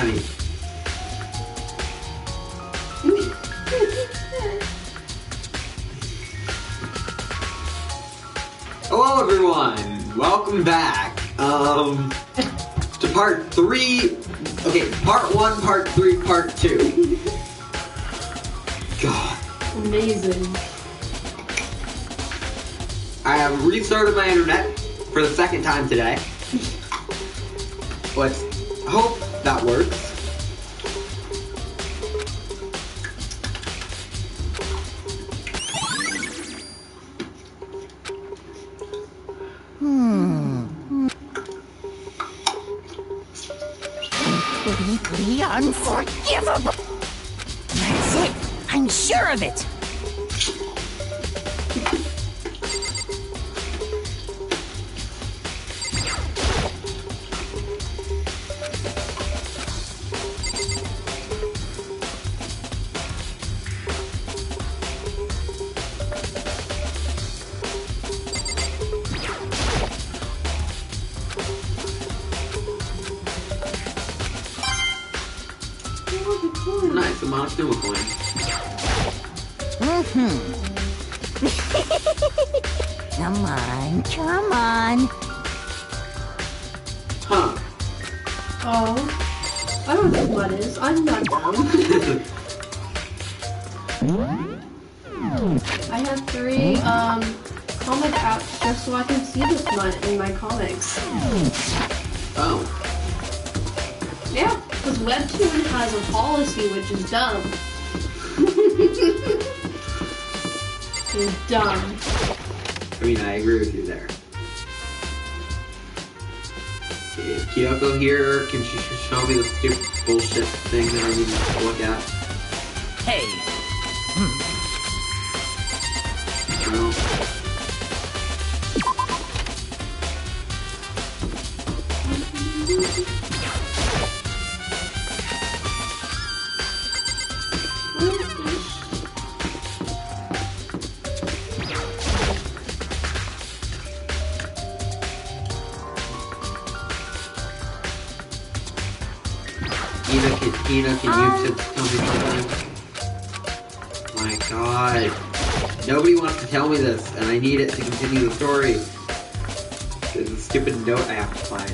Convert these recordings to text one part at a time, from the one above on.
funny. Hello everyone! Welcome back. To part 3. Okay, part 1, part 3, part 2. God. Amazing. I have restarted my internet for the second time today. Let's hope that works. Completely unforgivable. That's it. I'm sure of it. Nice amount of silver coins. Come on, come on. Huh. Oh. I don't know what is. I'm not dumb. I have 3 comic apps just so I can see this one in my comics. Oh. Yeah, because Webtoon has a policy which is dumb. It's dumb. I mean, I agree with you there. Is Kyoko here? Can she show me the stupid bullshit thing that I need to look at? Hey. No. Ina, can you just tell me something? My god. Nobody wants to tell me this, and I need it to continue the story. There's a stupid note I have to find.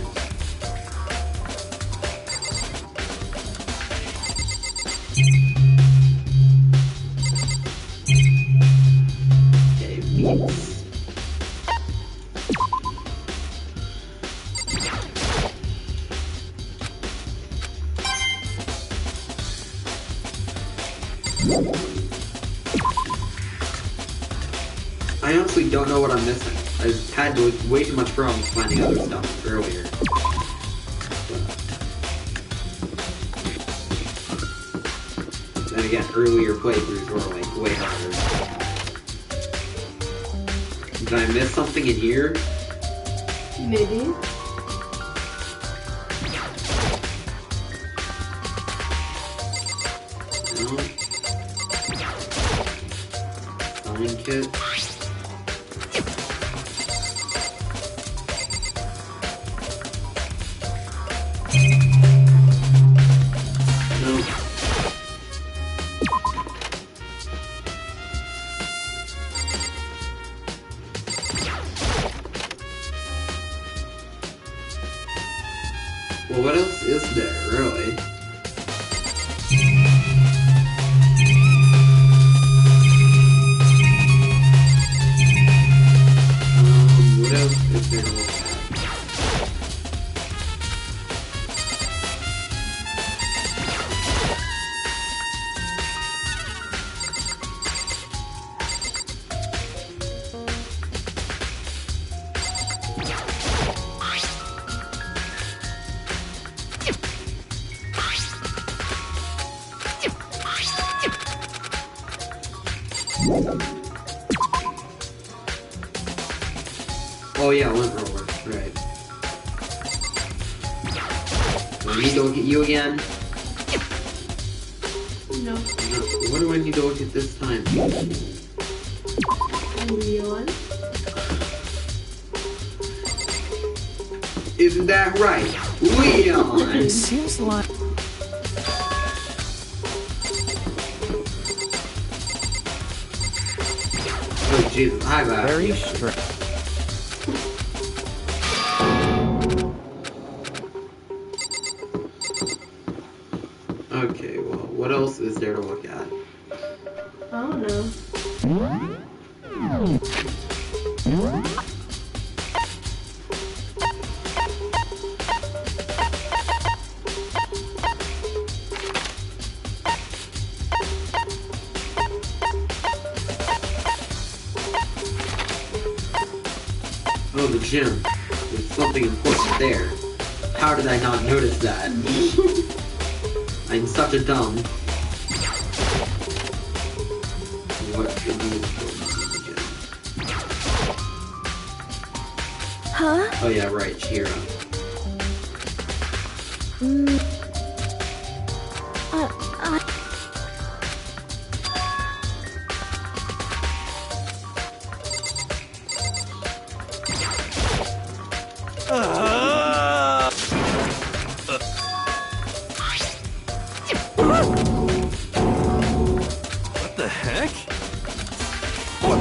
Okay, meats. I honestly don't know what I'm missing. I've had way too much problems finding other stuff earlier. Then again, earlier playthroughs were like way harder. Did I miss something in here? Maybe. No. Selling kit. Well, what else is there, really? What else is there to look at? Oh yeah, lint roller, right. Do I need to look at you again? No. No. What do I need to look at this time? Leon. Isn't that right? Leon! It seems like... Jesus, hi, Bob. Very strict. Okay, well, what else is there to look at? I don't know. Oh, the gym. There's something important there. How did I not notice that? I'm such a dumb. What could be important in the gym? Huh? Oh yeah, right, Shira. What the heck? What?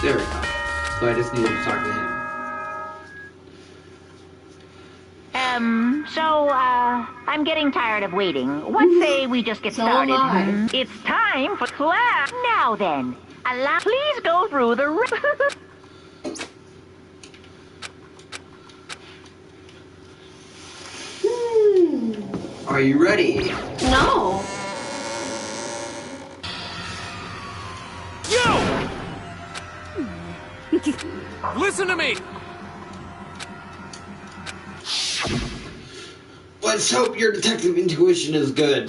There we go. So I just needed to talk to him. I'm getting tired of waiting. What say we just get So started? am I. It's time for class. Now then, please go through the... Are you ready? No. Yo! Listen to me! Let's hope your detective intuition is good.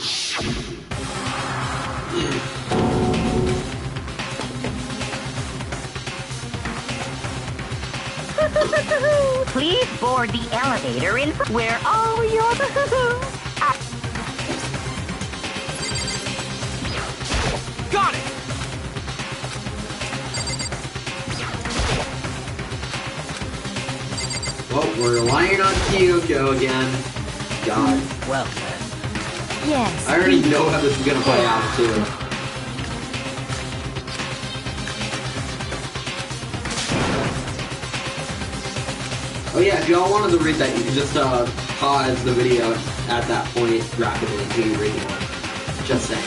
Please board the elevator in where all your... Got it! Well, we're relying on Kyoko again. God. Well then. Yes. I already know how this is gonna play out, too. Oh yeah, if y'all wanted to read that, you can just pause the video at that point rapidly until you read the one. Just saying.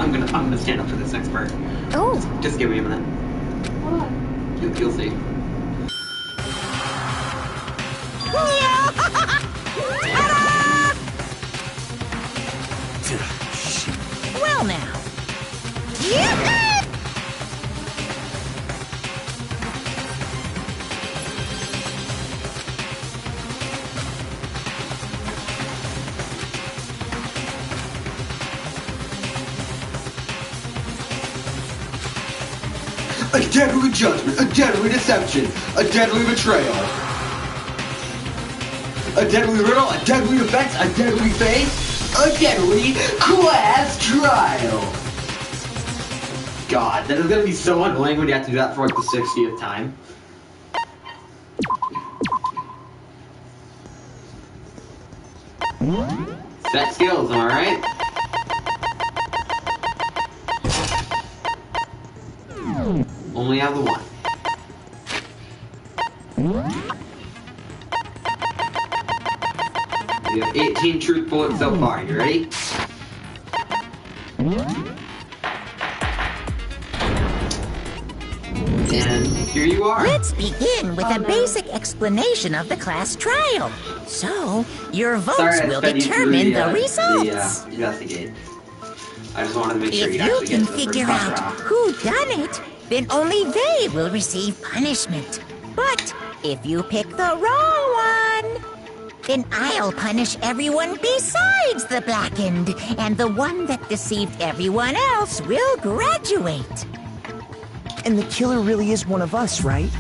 I'm gonna stand up for this next part. Oh. Just give me a minute. What? You'll see. Well now. Yeah. A deadly judgment, a deadly deception, a deadly betrayal. A deadly riddle, a deadly offense, a deadly fate, a deadly class trial. God, that is gonna be so annoying when you have to do that for like the 60th time. Set skills, am I right? Only have the one. You have 18 truth bullets so far. You ready? And here you are. Let's begin with a basic explanation of the class trial. So, your votes Sorry, I will fed you through determine the results. The investigate. I just wanted to make sure If you'd you actually can get to the figure first out round. who done it, then only they will receive punishment. But if you pick the wrong one, Then I'll punish everyone besides the blackened, and the one that deceived everyone else will graduate. And the killer really is one of us, right?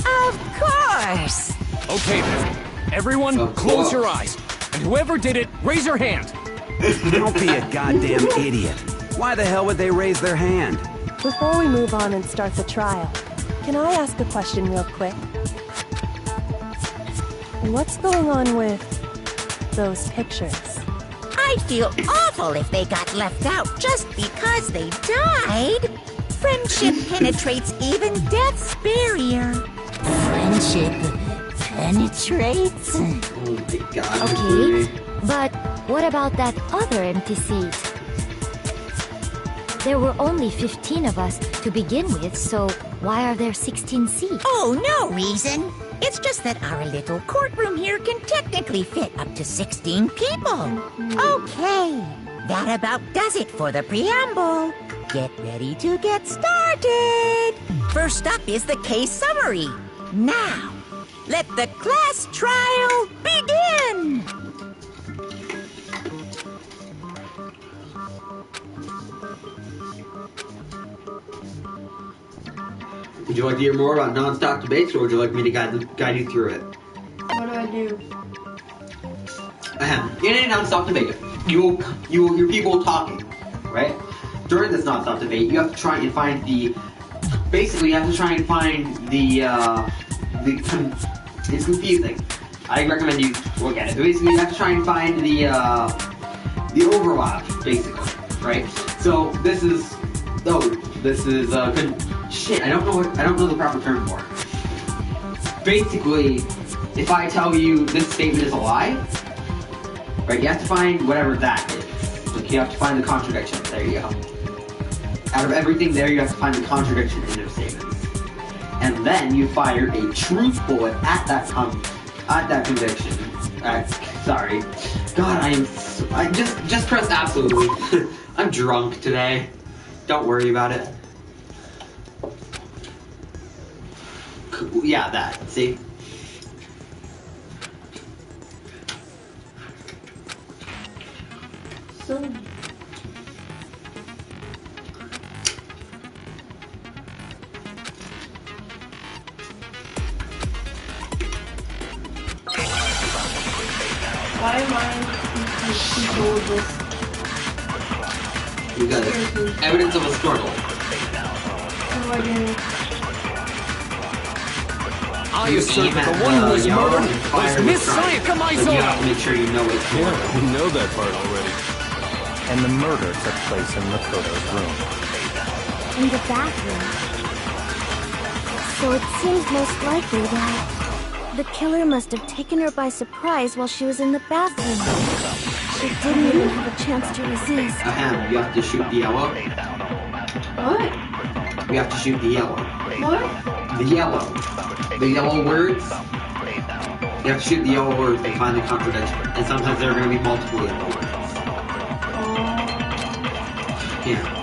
Of course! Okay then. Everyone, close your eyes. And whoever did it, raise your hand. Don't be a goddamn idiot. Why the hell would they raise their hand? Before we move on and start the trial, can I ask a question real quick? What's going on with those pictures? I'd feel awful if they got left out just because they died. Friendship penetrates even death's barrier. Friendship penetrates? Oh my god. Okay, but what about that other empty seat? There were only 15 of us to begin with, so why are there 16 seats? Oh, no reason. It's just that our little courtroom here can technically fit up to 16 people. Okay, that about does it for the preamble. Get ready to get started. First up is the case summary. Now, let the class trial begin. Would you like to hear more about non-stop debates, or would you like me to guide you through it? What do I do? In a non-stop debate, you will hear people talking, right? During this non-stop debate, you have to try and find the. Basically, you have to try and find the. It's confusing. I recommend you look at it. But basically, you have to try and find the overlap, basically, right? So this is. Shit, I don't know the proper term for it. Basically, if I tell you this statement is a lie, right, you have to find whatever that is. Like, you have to find the contradiction. There you go. Out of everything there, you have to find the contradiction in those statements. And then you fire a truth bullet at that conviction. Sorry. God, I just press absolutely. I'm drunk today. Don't worry about it. Yeah, that. See? So... Why am I in control of this? You got it. Evidence of a struggle. What do I do? I assert that the one who was murdered was Miss Sayaka But you have to Maizono. make sure you know it's Yeah, we know that part already. And the murder took place in Makoto's room. In the bathroom. So it seems most likely that the killer must have taken her by surprise while she was in the bathroom. She didn't even have a chance to resist. you have to shoot the yellow. What? You have to shoot the yellow. What? The yellow. The yellow words. You have to shoot the yellow words to find the contradiction. And sometimes there are going to be multiple yellow words. Yeah.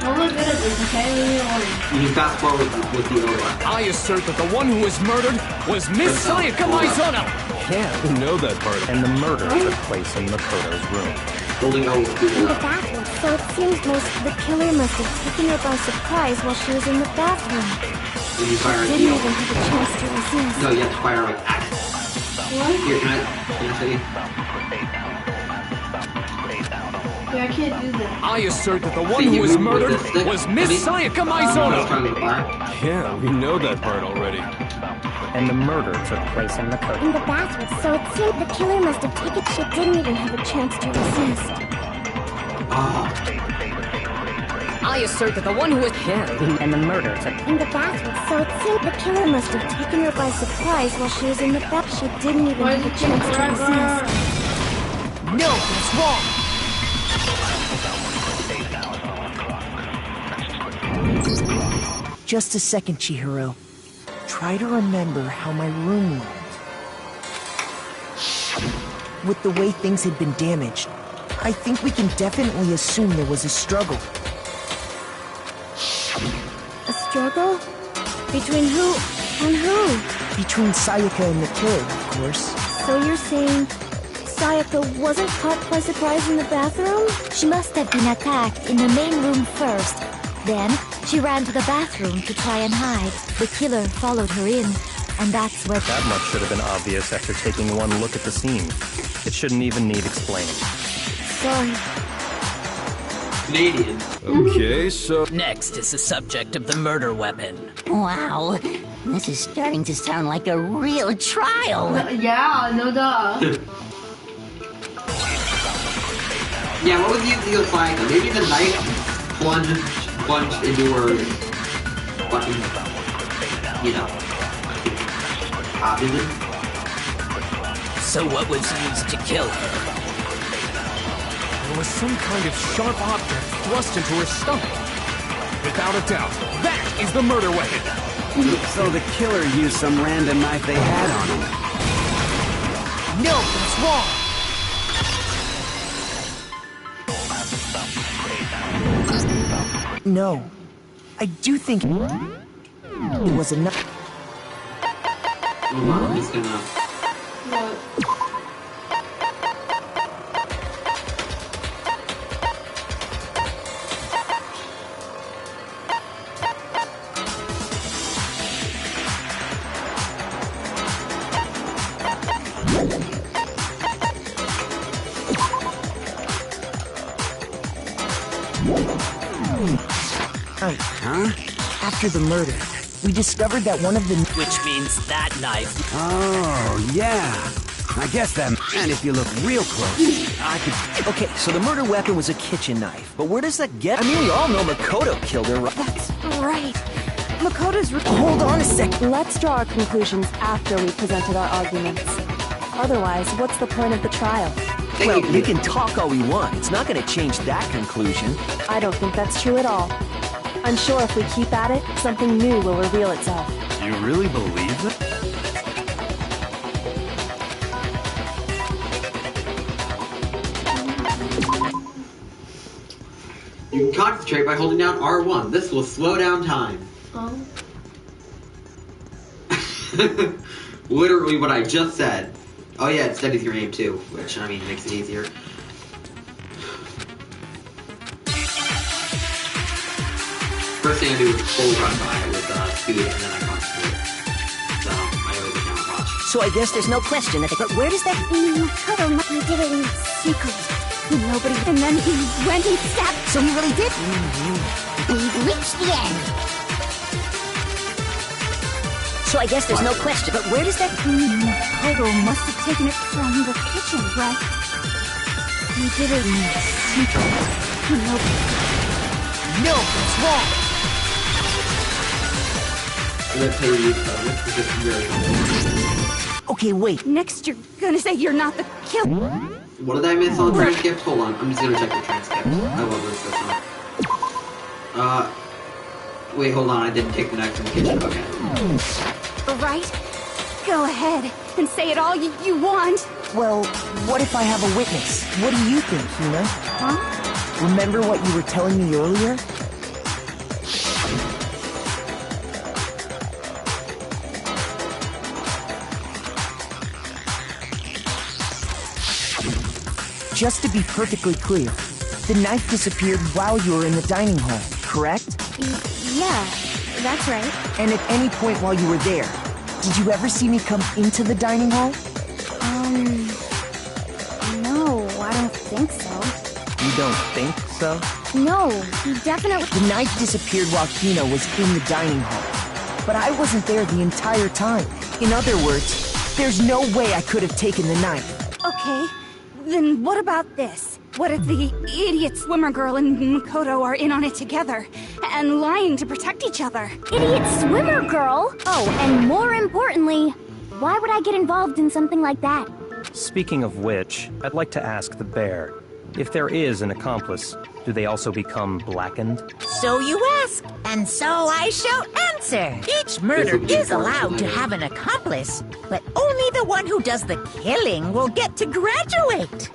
I'm not good at this, okay? Leave me alone. You can fast forward with the overlap. I assert that the one who was murdered was Miss Sayaka Maizono. Yeah, We know that part. and the murder took place in Makoto's room. Holding O with the In the overlap. bathroom. So it seems the killer must have taken her by surprise while she was in the bathroom. And you fire the Didn't yellow. even have a chance to resist. No, you have to fire like at it. What? Here, can I show you? Yeah, I can't do that. I assert that the one See, who you was move with murdered this stick. was Miss Sayaka Let's Maizono. try with the fire. Yeah, we know that part already. And the murder took place in Makoto. In the bathroom. So it seemed the killer must have taken. She didn't even have a chance to resist. Ah, I assert that the one who was And the murder took in the bathroom. So it seemed the killer must have taken her by surprise while she was in the bath. She didn't even Why have a does it take chance to forever? resist. No, that's wrong. Just a second, Chihiro. Try to remember how my room looked. With the way things had been damaged, I think we can definitely assume there was a struggle. struggle? Between who and who? Between Sayaka and the killer, of course. So you're saying Sayaka wasn't caught by surprise in the bathroom? She must have been attacked in the main room first. Then, she ran to the bathroom to try and hide. The killer followed her in, and that's what... That much should have been obvious after taking one look at the scene. It shouldn't even need explaining. Sorry. Canadian. Okay, so... Next is the subject of the murder weapon. Wow, this is starting to sound like a real trial. Yeah, no duh. Yeah, what was the use like? Maybe the knife plunged into her fucking, you know, abdomen. So what was used to kill her? There was some kind of sharp object thrust into her stomach. Without a doubt, that is the murder weapon. So the killer used some random knife they had on him. No, that's wrong. No, I do think it was enough. Hold on, I'm just gonna... What? Huh? After the murder, we discovered that one of the... Which means that knife. Oh, yeah. I guess that... And if you look real close, I could... Okay, so the murder weapon was a kitchen knife, but where does that get... I mean, we all know Makoto killed her, right? That's right. Makoto's... Hold on a second. Let's draw our conclusions after we presented our arguments. Otherwise, what's the point of the trial? Well, we can talk all we want. It's not going to change that conclusion. I don't think that's true at all. I'm sure if we keep at it, something new will reveal itself. You really believe that? You can concentrate by holding down R1. This will slow down time. Oh. Literally what I just said. Oh yeah, it steadies your aim too, which, I mean, makes it easier. First thing I do is full run by it with speed, and then I concentrate. So, I always account watch. So I guess there's no question that... But where does that... Makoto, he did it in secret. Nobody... And then he went and stabbed... So he really did? We've reached the end. So I guess there's no question. But where does that... Makoto must have taken it from the kitchen, right? He did it in secret. Nobody... No, it's wrong. Let's say you this is just very helpful. Okay, wait. Next you're gonna say you're not the killer. What did I miss on the transcript? Hold on, I'm just gonna check the transcript. I love this system. Wait, hold on, I didn't take the knife from the kitchen. Okay. All right? Go ahead and say it all you want. Well, what if I have a witness? What do you think, Hina? Huh? Remember what you were telling me earlier? Just to be perfectly clear, the knife disappeared while you were in the dining hall, correct? Yeah, that's right. And at any point while you were there, did you ever see me come into the dining hall? No, I don't think so. You don't think so? No, he definitely... The knife disappeared while Hina was in the dining hall. But I wasn't there the entire time. In other words, there's no way I could have taken the knife. Okay, then what about this? What if the idiot swimmer girl and Makoto are in on it together, and lying to protect each other? Idiot swimmer girl? Oh, and more importantly, why would I get involved in something like that? Speaking of which, I'd like to ask the bear, if there is an accomplice, do they also become blackened? So you ask, and so I shall answer. Each murder is allowed to have an accomplice, but only the one who does the killing will get to graduate.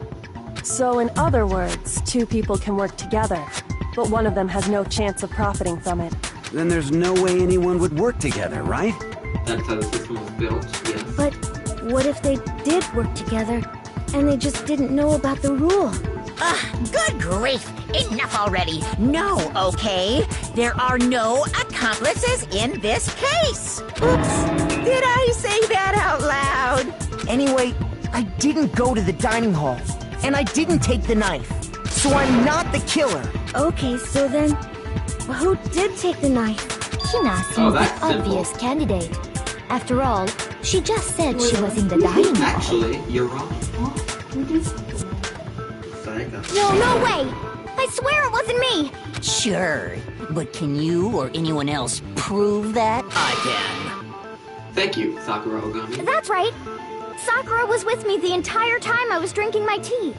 So in other words, two people can work together, but one of them has no chance of profiting from it. then there's no way anyone would work together, right? That's how the system was built, yes. But what if they did work together, and they just didn't know about the rule? Good grief! Enough already! No, okay? There are no accomplices in this case! Oops! Did I say that out loud? Anyway, I didn't go to the dining hall, and I didn't take the knife. So I'm not the killer. Okay, so then, who did take the knife? Hina seems the obvious candidate. After all, she just said she was in the dining hall. Actually, you're wrong. Who did? Sayaka. No way! I swear it wasn't me! Sure, but can you or anyone else prove that? I can. Thank you, Sakura Ogami. That's right. Sakura was with me the entire time I was drinking my tea.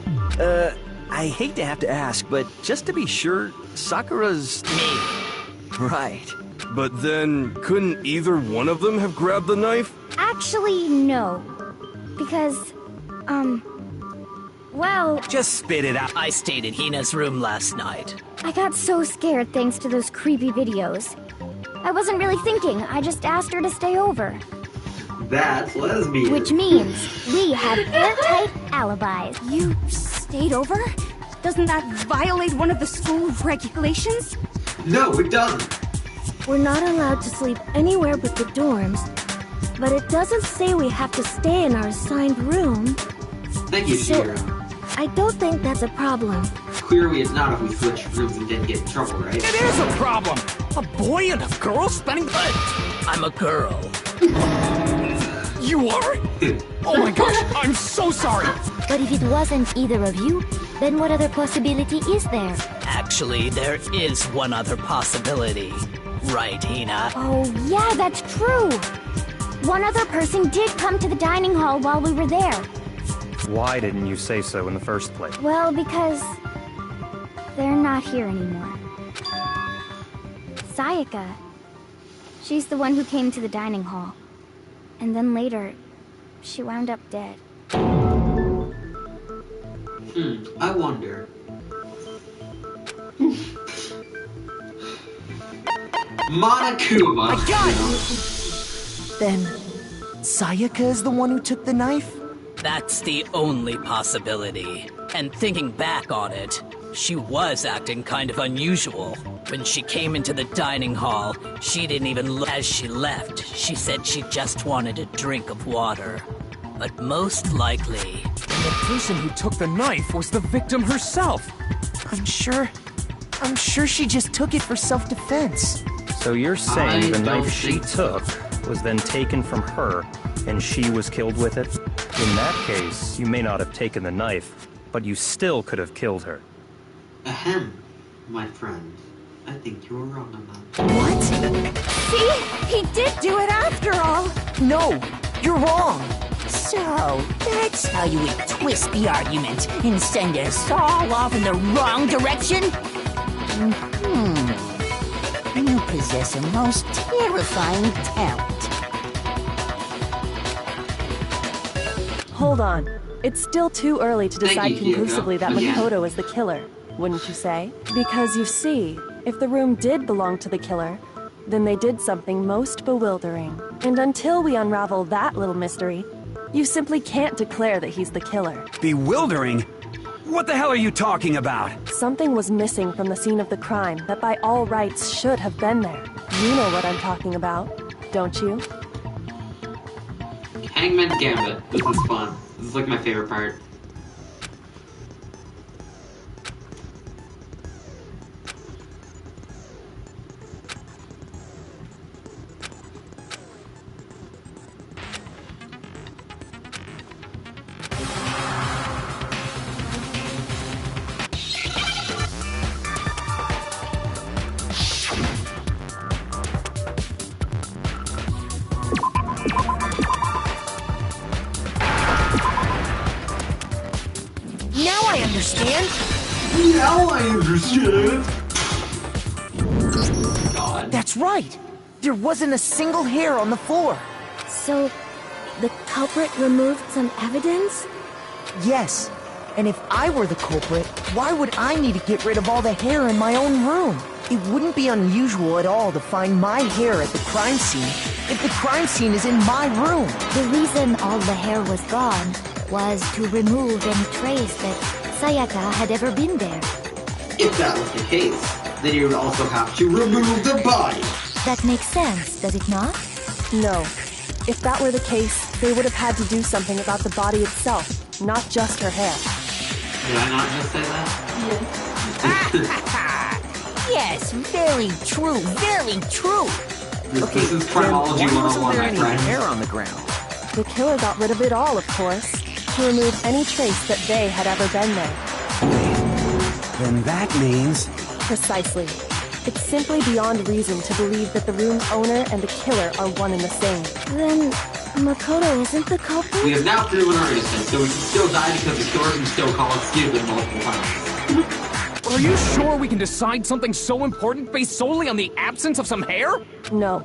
I hate to have to ask, but just to be sure, Sakura's... Me. Right. But then, couldn't either one of them have grabbed the knife? Actually, no. Because, well... Just spit it out. I stayed in Hina's room last night. I got so scared thanks to those creepy videos. I wasn't really thinking, I just asked her to stay over. That's lesbian. Which means we have airtight alibis. You stayed over? Doesn't that violate one of the school regulations? No, it doesn't. We're not allowed to sleep anywhere but the dorms, but it doesn't say we have to stay in our assigned room. Thank you, Shiro. I don't think that's a problem. Clearly it's not if we switch rooms and didn't get in trouble, right? It is a problem! A boy and a girl spending... But I'm a girl. You are? Oh my gosh, I'm so sorry! But if it wasn't either of you, then what other possibility is there? Actually, there is one other possibility. Right, Hina? Oh, yeah, that's true. One other person did come to the dining hall while we were there. Why didn't you say so in the first place? Well, because they're not here anymore. Sayaka. She's the one who came to the dining hall. And then later, she wound up dead. I wonder. Monokuma! I got it! Then, Sayaka is the one who took the knife? That's the only possibility. And thinking back on it, she was acting kind of unusual. When she came into the dining hall, she didn't even look. As she left, she said she just wanted a drink of water. But most likely... the person who took the knife was the victim herself! I'm sure she just took it for self-defense. So you're saying the knife she took was then taken from her, and she was killed with it? In that case, you may not have taken the knife, but you still could have killed her. Ahem, my friend. I think you were wrong on that. What? See? He did do it after all! No, you're wrong! So, that's how you would twist the argument and send us all off in the wrong direction? You possess a most terrifying talent. Hold on. It's still too early to decide Thank you, conclusively that Hugo. Makoto is the killer, wouldn't you say? Because you see, if the room did belong to the killer, then they did something most bewildering. And until we unravel that little mystery, you simply can't declare that he's the killer. Bewildering? What the hell are you talking about? Something was missing from the scene of the crime that by all rights should have been there. You know what I'm talking about, don't you? Hangman's Gambit. This is fun. This is like my favorite part. Now I understand! Now I understand! God. That's right! There wasn't a single hair on the floor! So, the culprit removed some evidence? Yes, and if I were the culprit, why would I need to get rid of all the hair in my own room? It wouldn't be unusual at all to find my hair at the crime scene if the crime scene is in my room. The reason all the hair was gone was to remove any trace that Sayaka had ever been there. If that was the case, then you would also have to remove the body. That makes sense, does it not? No. If that were the case, they would have had to do something about the body itself, not just her hair. Did I not just say that? Yes, very true, very true. This is criminology Why wasn't 101, there my any friend. hair on the ground? The killer got rid of it all, of course, to remove any trace that they had ever been there. Then that means... Precisely. It's simply beyond reason to believe that the room's owner and the killer are one and the same. Then Makoto isn't the culprit? We have now proven our innocence, so we can still die because the killer can still call us stupid multiple times. Are you sure we can decide something so important based solely on the absence of some hair? No.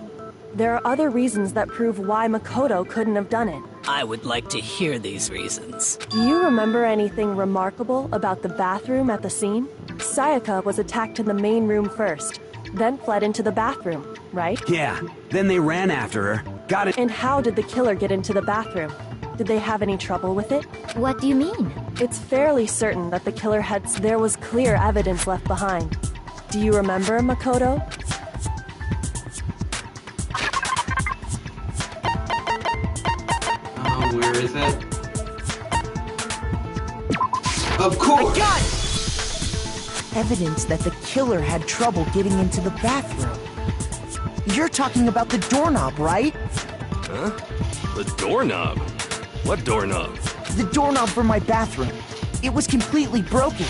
There are other reasons that prove why Makoto couldn't have done it. I would like to hear these reasons. Do you remember anything remarkable about the bathroom at the scene? Sayaka was attacked in the main room first, then fled into the bathroom, right? Yeah, then they ran after her, got it. And how did the killer get into the bathroom? Did they have any trouble with it? What do you mean? It's fairly certain that the killer there was clear evidence left behind. Do you remember, Makoto? Where is it? Of course! I got it! Evidence that the killer had trouble getting into the bathroom. You're talking about the doorknob, right? Huh? The doorknob? What doorknob? The doorknob for my bathroom. It was completely broken.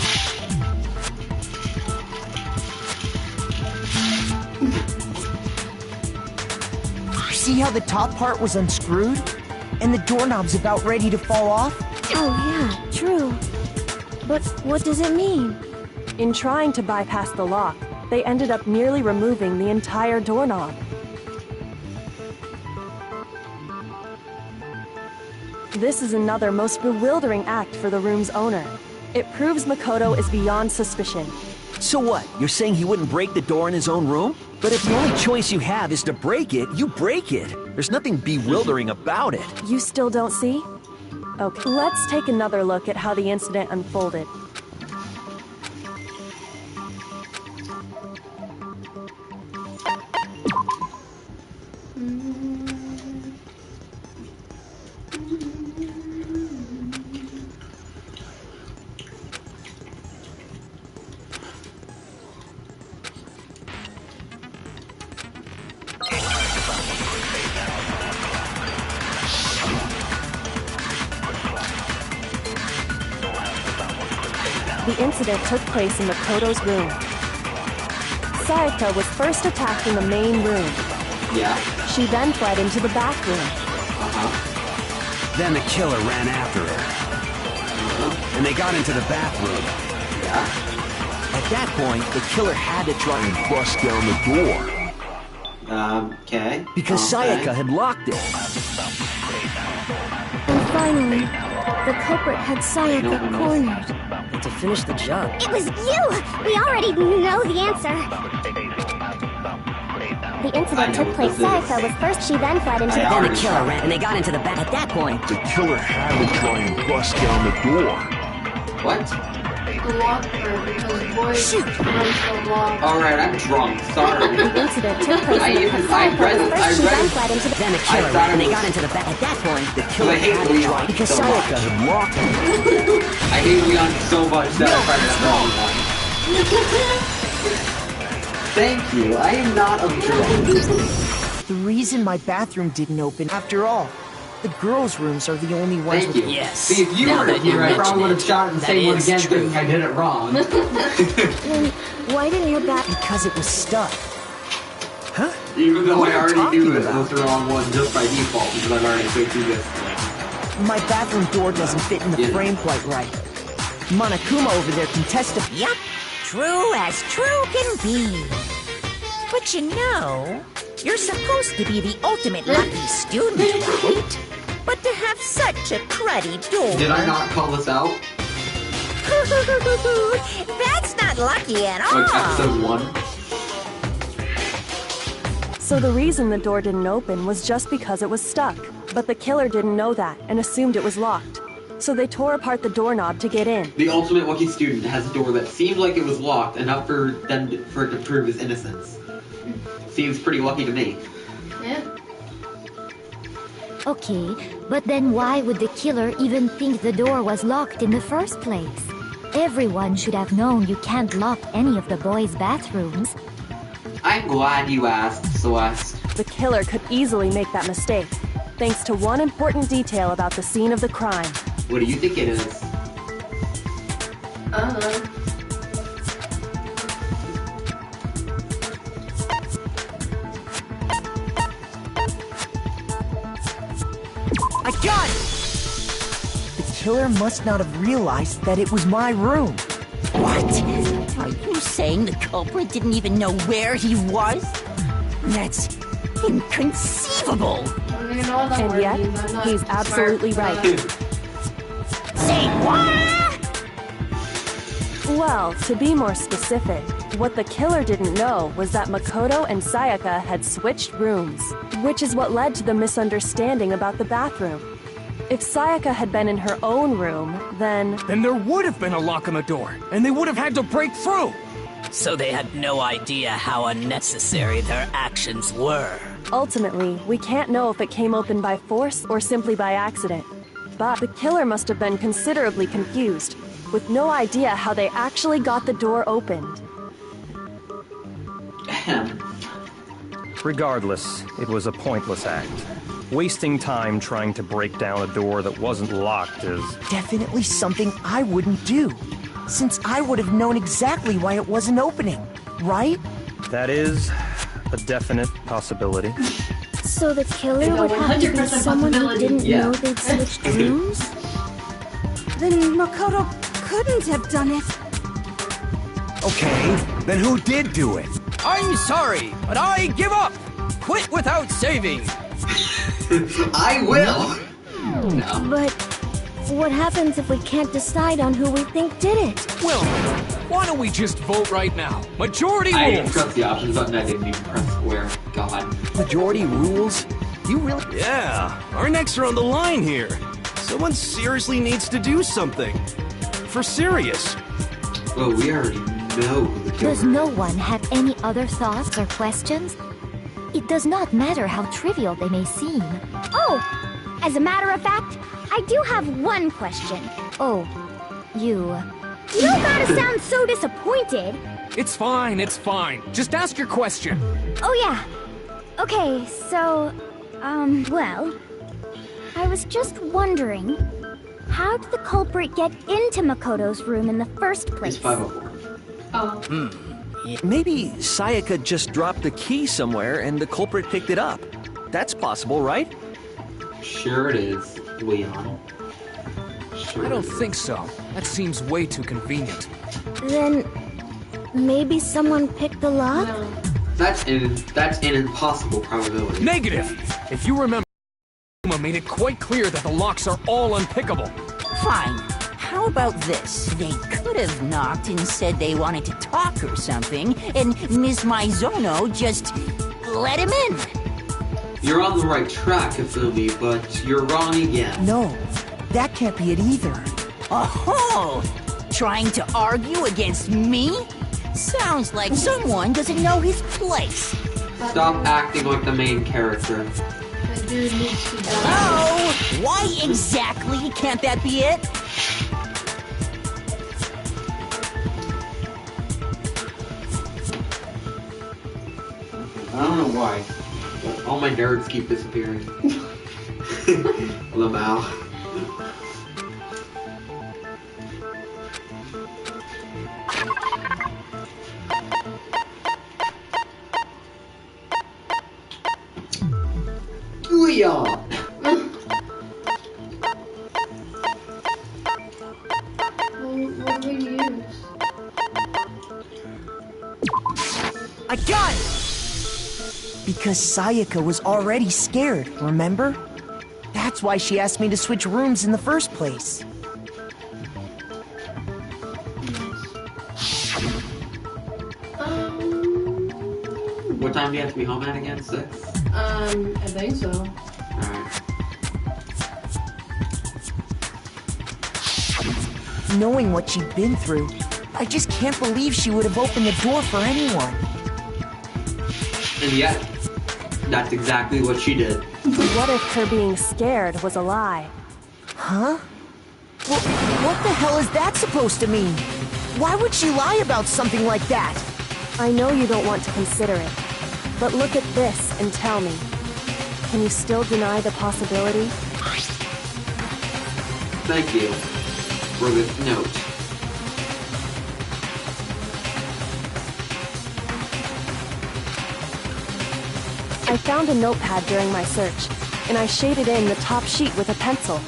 See how the top part was unscrewed? And the doorknob's about ready to fall off? Oh yeah, true. But what does it mean? In trying to bypass the lock, they ended up nearly removing the entire doorknob. This is another most bewildering act for the room's owner. It proves Makoto is beyond suspicion. So what? You're saying he wouldn't break the door in his own room? But if the only choice you have is to break it, you break it. There's nothing bewildering about it. You still don't see? Okay, let's take another look at how the incident unfolded. The incident took place in Makoto's room. Sayaka was first attacked in the main room. Yeah. She then fled into the bathroom. Then the killer ran after her. And they got into the bathroom. Yeah. At that point, the killer had to try and bust down the door. Okay. Because Sayaka had locked it. And finally, the culprit had Sayaka cornered. To finish the job. It was you! We already know the answer. The incident took place. Sayaka was first, she then fled into the Then the killer ran, and they got into the back. At that point, the killer had to try and bust down the door. What? The locker, because boys Shoot! Alright, I'm drunk. Sorry. The incident took place I read it. Then the killer ran, and they got into the back. At that point, the killer had to try because Sayaka had locked it. I hate Leon so much that I tried to wrong one. Thank you. I am not a drunk. The reason my bathroom didn't open, after all, the girls' rooms are the only ones Thank with... you. Yes. See, if you Now were that here, you I probably would have mention shot the it, same that one is again true. thinking I did it wrong. Then why didn't your bath... Because it was stuck. Huh? Even though What I are you already knew talking it was the wrong one just by default because I've already played through this. My bathroom door doesn't fit in the frame quite right. Monokuma over there can testify. Yup, true as true can be. But you know, you're supposed to be the ultimate lucky student, right? But to have such a cruddy door... Did I not call this out? That's not lucky at all. Like episode 1? So the reason the door didn't open was just because it was stuck. But the killer didn't know that and assumed it was locked. So they tore apart the doorknob to get in. The ultimate lucky student has a door that seemed like it was locked enough for it to prove his innocence. Seems pretty lucky to me. Yeah. Okay, but then why would the killer even think the door was locked in the first place? Everyone should have known you can't lock any of the boys' bathrooms. I'm glad you asked, Celeste. The killer could easily make that mistake, thanks to one important detail about the scene of the crime. What do you think it is? I got it! The killer must not have realized that it was my room. What? Are you saying the culprit didn't even know where he was? That's inconceivable. And yet, he's absolutely right. Say what? Well, to be more specific, what the killer didn't know was that Makoto and Sayaka had switched rooms, which is what led to the misunderstanding about the bathroom. If Sayaka had been in her own room, then there would have been a lock on the door, and they would have had to break through! So they had no idea how unnecessary their actions were. Ultimately, we can't know if it came open by force or simply by accident. But the killer must have been considerably confused, with no idea how they actually got the door opened. Regardless, it was a pointless act. Wasting time trying to break down a door that wasn't locked is... Definitely something I wouldn't do, since I would have known exactly why it wasn't opening, right? That is a definite possibility. So the killer would have to be someone who didn't know they'd switched rooms? Then Makoto couldn't have done it. Okay, then who did do it? I'm sorry, but I give up! Quit without saving! I will! No. But what happens if we can't decide on who we think did it? Well, why don't we just vote right now? Majority rules! I didn't press the options button, I didn't even press square. God. Majority rules? You really... Yeah, our necks are on the line here. Someone seriously needs to do something. For serious. Well, we already know who the killer is. Does no one have any other thoughts or questions? It does not matter how trivial they may seem. Oh! As a matter of fact, I do have one question. Oh, you... You don't gotta sound so disappointed. It's fine, it's fine. Just ask your question. Oh yeah. Okay, so... well... I was just wondering... How did the culprit get into Makoto's room in the first place? It's 504. Oh. Maybe Sayaka just dropped the key somewhere and the culprit picked it up. That's possible, right? Sure it is, Leon. Sure I don't think so. That seems way too convenient. Then... maybe someone picked the lock? No. That's an impossible probability. Negative! If you remember, made it quite clear that the locks are all unpickable. Fine. How about this? They could have knocked and said they wanted to talk or something, and Miss Maizono just let him in. You're on the right track, Afumi, but you're wrong again. No, that can't be it either. Oh, trying to argue against me? Sounds like someone doesn't know his place. Stop acting like the main character. That dude needs to die. Hello? Why exactly can't that be it? I don't know why, but all my nerds keep disappearing. Lamau. Leon! What do we use? I got it! Because Sayaka was already scared, remember? That's why she asked me to switch rooms in the first place. What time do you have to be home at again? 6? I think so. Alright. Knowing what she'd been through, I just can't believe she would have opened the door for anyone. And yet, that's exactly what she did. What if her being scared was a lie? Huh? Well, what the hell is that supposed to mean? Why would she lie about something like that? I know you don't want to consider it, but look at this and tell me. Can you still deny the possibility? Thank you for this note. I found a notepad during my search, and I shaded in the top sheet with a pencil.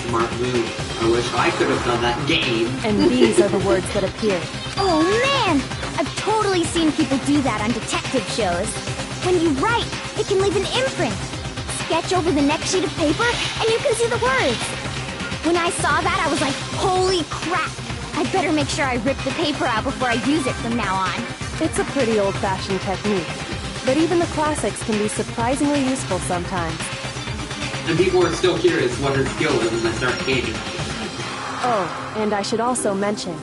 Smart move. I wish I could have done that game. And these are the words that appeared. Oh man! I've totally seen people do that on detective shows. When you write, it can leave an imprint. Sketch over the next sheet of paper, and you can see the words. When I saw that, I was like, holy crap! I'd better make sure I rip the paper out before I use it from now on. It's a pretty old-fashioned technique, but even the classics can be surprisingly useful sometimes. And people are still curious what her skill is when they start gaming. Oh, and I should also mention,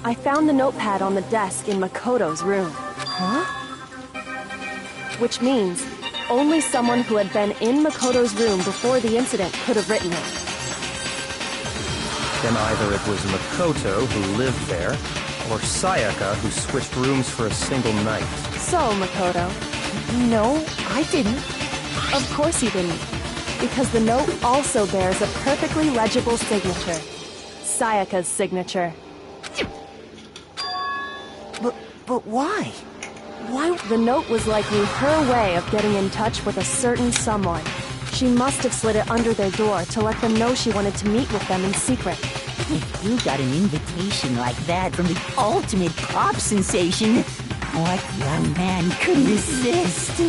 I found the notepad on the desk in Makoto's room. Huh? Which means only someone who had been in Makoto's room before the incident could have written it. Then either it was Makoto who lived there, or Sayaka who switched rooms for a single night. So, Makoto. No, I didn't. Of course you didn't. Because the note also bears a perfectly legible signature. Sayaka's signature. But why? Why? The note was likely her way of getting in touch with a certain someone. She must have slid it under their door to let them know she wanted to meet with them in secret. If you got an invitation like that from the ultimate pop sensation, what young man could resist?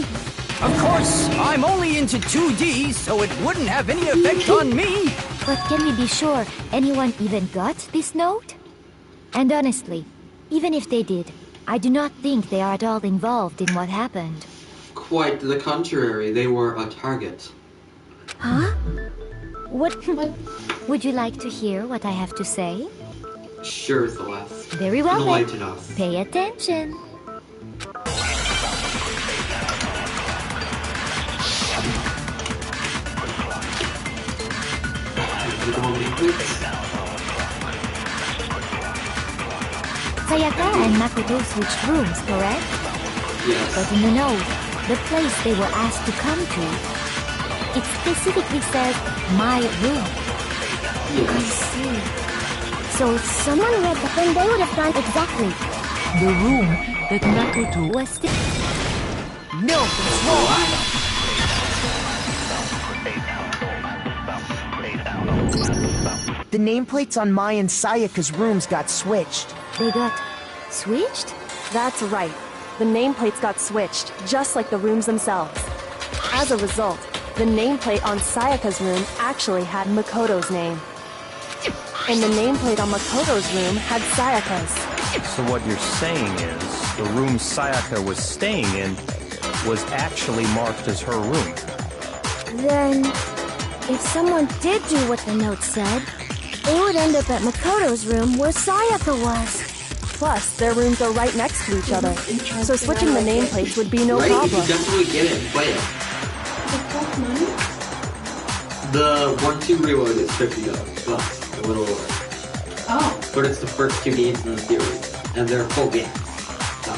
Of course, I'm only into 2D, so it wouldn't have any effect on me. But can we be sure anyone even got this note? And honestly, even if they did, I do not think they are at all involved in what happened. Quite the contrary, they were a target. Huh? What? Would you like to hear what I have to say? Sure, Celeste. Very well Enlighten then. us. Pay attention. Sayaka and Makoto switched rooms, correct? Yes. But in the note, the place they were asked to come to, it specifically says, my room. Yes. I see. So if someone read that, then they would have gone exactly. The room that Makoto was still... No, it's wrong! The nameplates on Mai and Sayaka's rooms got switched. They got switched? That's right. The nameplates got switched, just like the rooms themselves. As a result, the nameplate on Sayaka's room actually had Makoto's name. And the nameplate on Makoto's room had Sayaka's. So what you're saying is, the room Sayaka was staying in was actually marked as her room. Then, if someone did do what the note said, they would end up at Makoto's room where Sayaka was. Plus, their rooms are right next to each other, so switching the nameplates would be no right? problem. You definitely get it and play it. The 1-2 reload is $50 plus, a little over. Oh. But it's the first 2 games in the series, and they're full games. So.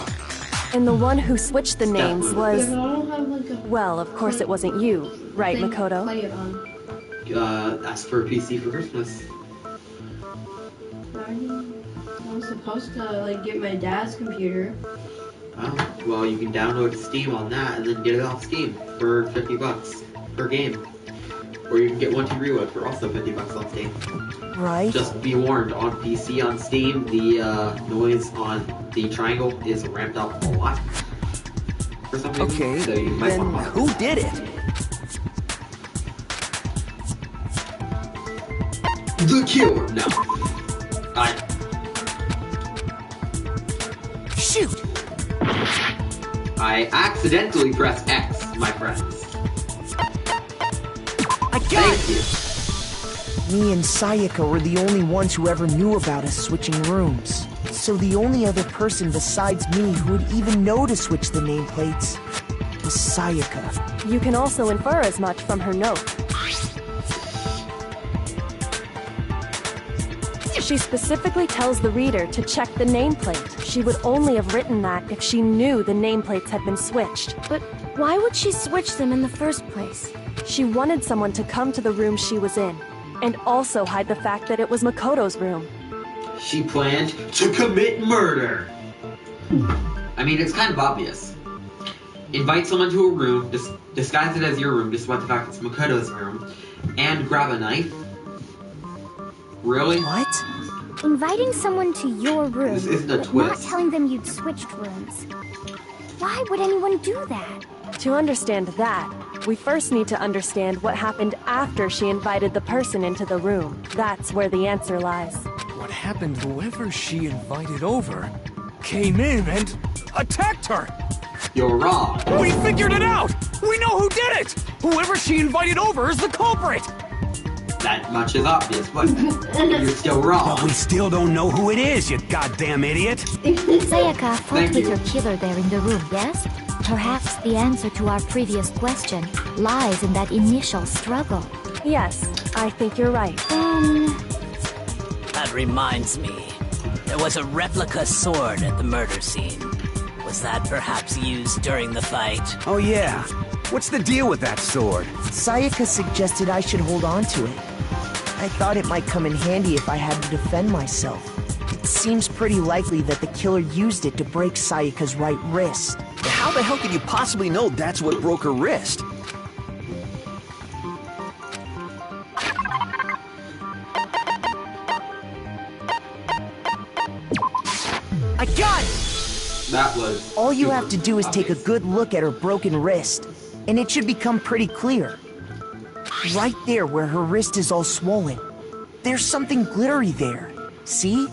And the one who switched the names was... I don't have like a Well, of course it wasn't you, right, thing to Makoto? play it on. Asked for a PC for Christmas. I was supposed to like get my dad's computer. Oh, well, you can download Steam on that and then get it off Steam for $50 per game. Or you can get 1-2 reload for also $50 on Steam. Right. Just be warned, on PC on Steam, the noise on the triangle is ramped up a lot. For some reason. Okay, so you might then want to who did it? The killer! No. Shoot! I I accidentally pressed X, my friends. Thank you. Me and Sayaka were the only ones who ever knew about us switching rooms. So the only other person besides me who would even know to switch the nameplates was Sayaka. You can also infer as much from her note. She specifically tells the reader to check the nameplate. She would only have written that if she knew the nameplates had been switched. But why would she switch them in the first place? She wanted someone to come to the room she was in, and also hide the fact that it was Makoto's room. She planned to commit murder! I mean, it's kind of obvious. Invite someone to a room, disguise it as your room, despite the fact it's Makoto's room, and grab a knife? Really? What? Inviting someone to your room, This isn't a but twist. not telling them you'd switched rooms. Why would anyone do that? To understand that, we first need to understand what happened after she invited the person into the room. That's where the answer lies. What happened? Whoever she invited over came in and attacked her. You're wrong. We figured it out. We know who did it. Whoever she invited over is the culprit. That much is obvious, but you're still wrong. But we still don't know who it is, you goddamn idiot. Sayaka fought Thank with you. her killer there in the room, yes? Perhaps the answer to our previous question lies in that initial struggle. Yes, I think you're right. That reminds me. There was a replica sword at the murder scene. Was that perhaps used during the fight? Oh yeah. What's the deal with that sword? Sayaka suggested I should hold on to it. I thought it might come in handy if I had to defend myself. It seems pretty likely that the killer used it to break Sayaka's right wrist. How the hell could you possibly know that's what broke her wrist? I got it! That was... All you have to do is take a good look at her broken wrist, and it should become pretty clear. Right there where her wrist is all swollen. There's something glittery there. See?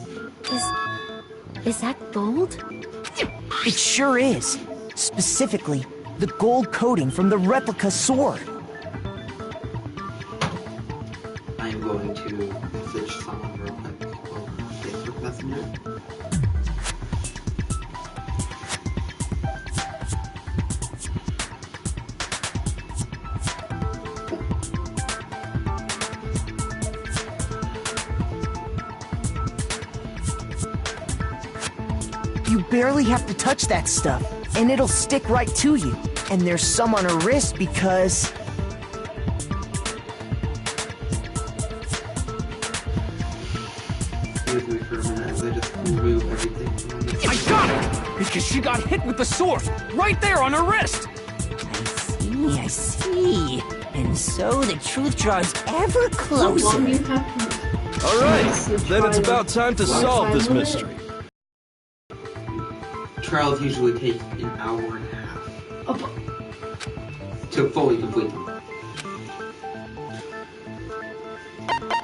Is that gold? It sure is. Specifically, the gold coating from the replica sword. I'm going to switch someone real quick on Facebook Messenger. You barely have to touch that stuff, and it'll stick right to you. And there's some on her wrist because... Excuse me for a minute as I just remove everything. I got it! Because she got hit with the sword right there on her wrist! I see. And so the truth draws ever closer. All right, then it's about time to solve this mystery. Trials usually take an hour and a half to fully complete them.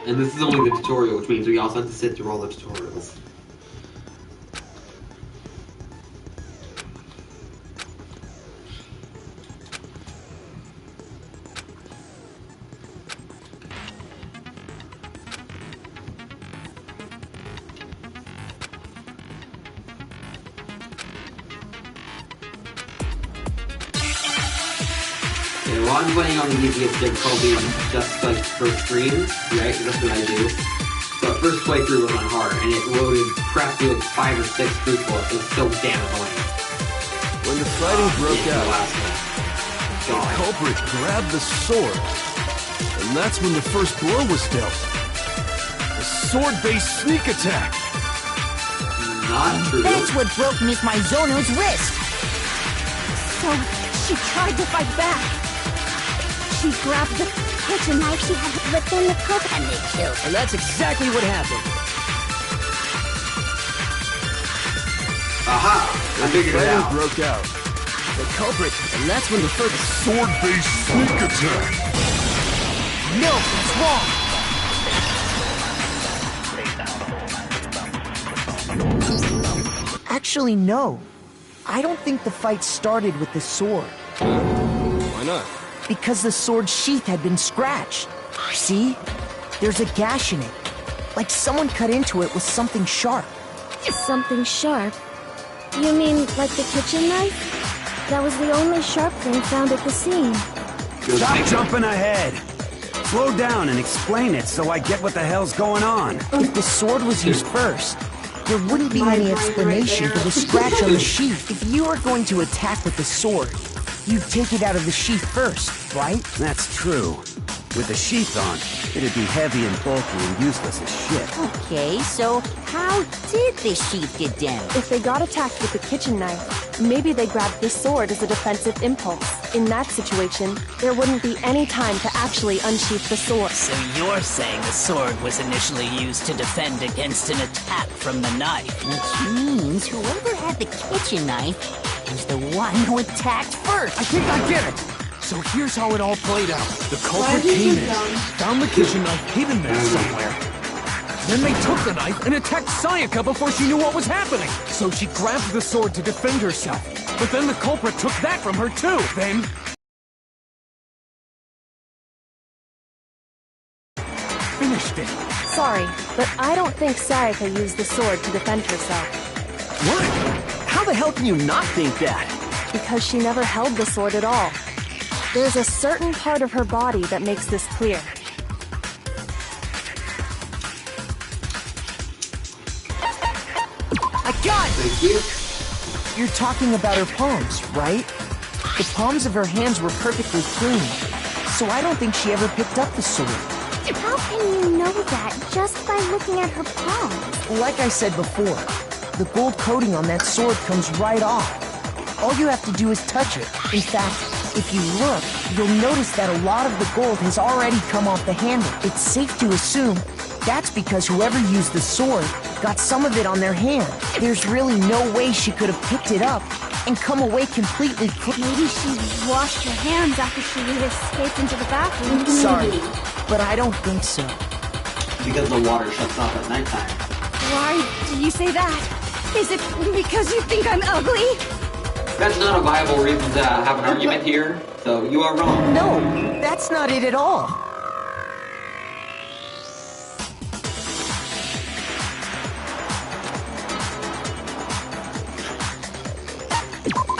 And this is only the tutorial, which means we also have to sit through all the tutorials. Okay, well, I'm playing on the easiest difficulty just like for streams, right? That's what I do. So first playthrough was on hard, and it loaded practically like 5 or 6 truthful. It was so damn annoying. When the fighting broke Yeah, out, the last one. the God. culprit grabbed the sword. And that's when the first blow was dealt. A sword-based sneak attack. Not true. That's what broke Miss Mizono's wrist. So, she tried to fight back. She grabbed the kitchen knife she had, but then the cook and they killed her. And that's exactly what happened. Aha! I figured it Fighting out. broke out. The culprit, and that's when the first Sword-based sneak attack. No, it's wrong! Actually, no. I don't think the fight started with the sword. Why not? Because the sword's sheath had been scratched. See? There's a gash in it. Like someone cut into it with something sharp. Something sharp? You mean like the kitchen knife? That was the only sharp thing found at the scene. Stop jumping ahead. Slow down and explain it so I get what the hell's going on. If the sword was used first, there wouldn't be any explanation for the scratch on the sheath. If you are going to attack with the sword, you'd take it out of the sheath first, right? That's true. With the sheath on, it'd be heavy and bulky and useless as shit. Okay, so how did the sheath get damaged? If they got attacked with the kitchen knife, maybe they grabbed the sword as a defensive impulse. In that situation, there wouldn't be any time to actually unsheath the sword. So you're saying the sword was initially used to defend against an attack from the knife? Which means whoever had the kitchen knife was the one who attacked first. I think I get it. So here's how it all played out. The culprit came in, found the kitchen knife hidden there somewhere. Then they took the knife and attacked Sayaka before she knew what was happening. So she grabbed the sword to defend herself. But then the culprit took that from her too. Then... finished it. Sorry, but I don't think Sayaka used the sword to defend herself. What? How the hell can you not think that? Because she never held the sword at all. There's a certain part of her body that makes this clear. I got it! Thank you. You're talking about her palms, right? The palms of her hands were perfectly clean, so I don't think she ever picked up the sword. How can you know that just by looking at her palms? Like I said before, the gold coating on that sword comes right off. All you have to do is touch it. In fact, if you look, you'll notice that a lot of the gold has already come off the handle. It's safe to assume that's because whoever used the sword got some of it on their hand. There's really no way she could have picked it up and come away completely clean. Maybe she washed her hands after she escaped into the bathroom. Sorry, but I don't think so. Because the water shuts off at nighttime. Why do you say that? Is it because you think I'm ugly? That's not a viable reason to have an argument here, so you are wrong. No, that's not it at all.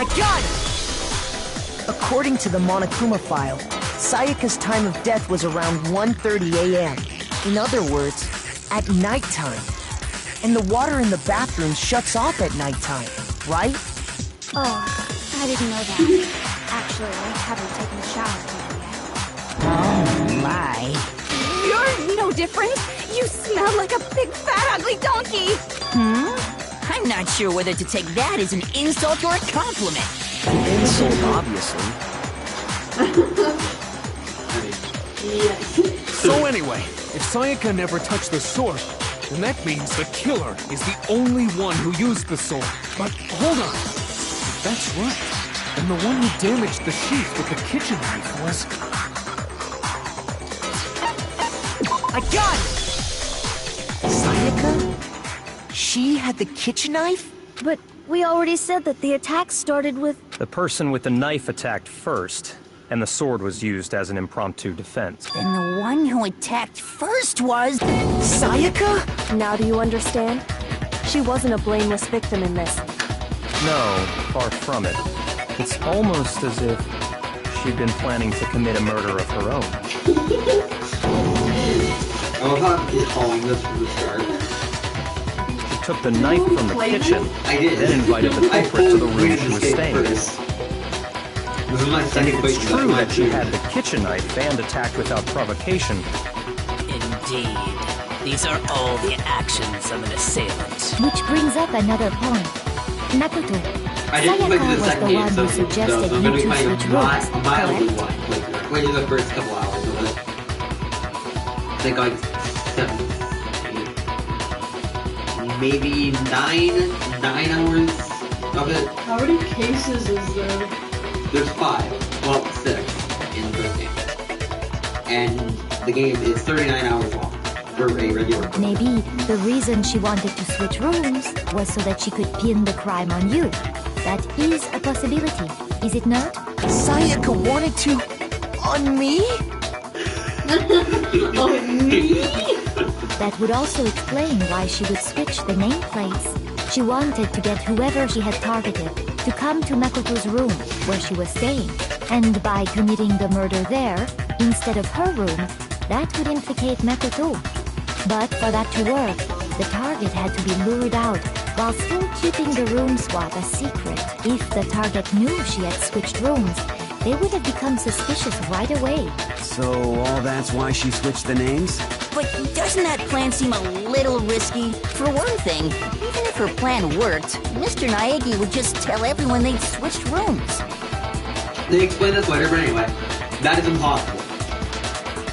I got it! According to the Monokuma file, Sayaka's time of death was around 1:30 a.m. In other words, at nighttime. And the water in the bathroom shuts off at nighttime, right? Oh, I didn't know that. Actually, I haven't taken a shower yet. Oh my. You're no different. You smell like a big fat ugly donkey. I'm not sure whether to take that as an insult or a compliment. An insult, obviously. So anyway, if Sayaka never touched the sword, then that means the killer is the only one who used the sword. But hold on. If that's right, then the one who damaged the sheath with the kitchen knife was... I got it! Sayaka? She had the kitchen knife? But we already said that the attack started with... The person with the knife attacked first, and the sword was used as an impromptu defense. Then the one who attacked first was... Sayaka? Now do you understand? She wasn't a blameless victim in this. No, far from it. It's almost as if she'd been planning to commit a murder of her own. I'm not calling this from the start. She took the knife from the kitchen, then invited the culprit to the room she was staying in. This is my And second if it's question. true that she had the kitchen knife and attacked without provocation, Indeed. These are all the actions of an assailant. Which brings up another point. Nakoto, I didn't play Sayaka the was second the game, one so who suggested I'm you going to two play switch a rooms, mildly correct? one playthrough. Wait the first couple hours of it. I think like 7, 8, maybe 9 hours of it. How many cases is there? There's 5, well 6 in the first game. And the game is 39 hours long for a regular. Maybe the reason she wanted to switch rooms was so that she could pin the crime on you. That is a possibility, is it not? Sayaka wanted to... on me? On me? That would also explain why she would switch the nameplates. She wanted to get whoever she had targeted to come to Makoto's room, where she was staying. And by committing the murder there, instead of her room, that would implicate Makoto. But for that to work, the target had to be lured out, while still keeping the room swap a secret. If the target knew she had switched rooms, they would have become suspicious right away. So all that's why she switched the names? But doesn't that plan seem a little risky? For one thing, even if her plan worked, Mr. Naegi would just tell everyone they'd switched rooms. They explain this later, but anyway, that is impossible.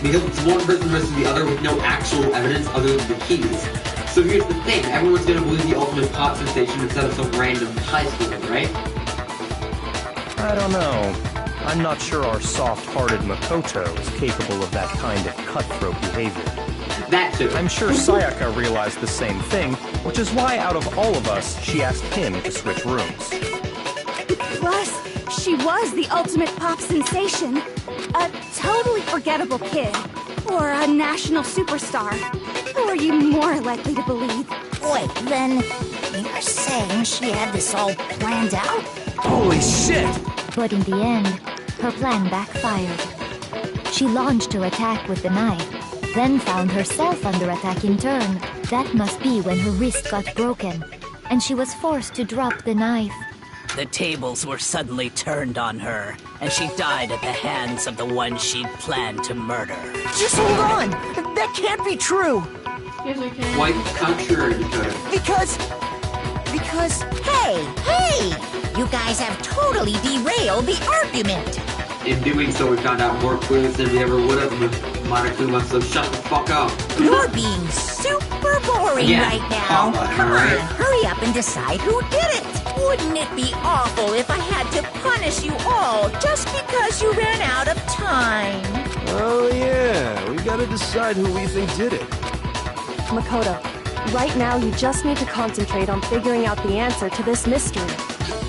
Because it's one person versus the other with no actual evidence other than the keys. So here's the thing, everyone's gonna believe the ultimate pop sensation instead of some random high schooler, right? I don't know. I'm not sure our soft-hearted Makoto is capable of that kind of cutthroat behavior. That too. I'm sure Sayaka realized the same thing, which is why out of all of us, she asked him to switch rooms. Plus, she was the ultimate pop sensation. A totally forgettable kid. Or a national superstar. Who are you more likely to believe? Wait, then you're saying she had this all planned out? Holy shit! But in the end, her plan backfired. She launched her attack with the knife, then found herself under attack in turn. That must be when her wrist got broken, and she was forced to drop the knife. The tables were suddenly turned on her, and she died at the hands of the one she'd planned to murder. Just hold on! That can't be true! Yes, I can. Quite contrary, Dakota. Because... Hey! You guys have totally derailed the argument. In doing so, we found out more clues than we ever would have if Monokuma, so shut the fuck up. You're being super boring right now. Come on, hurry up and decide who did it. Wouldn't it be awful if I had to punish you all just because you ran out of time? Oh yeah, we gotta decide who we think did it. Makoto, right now you just need to concentrate on figuring out the answer to this mystery.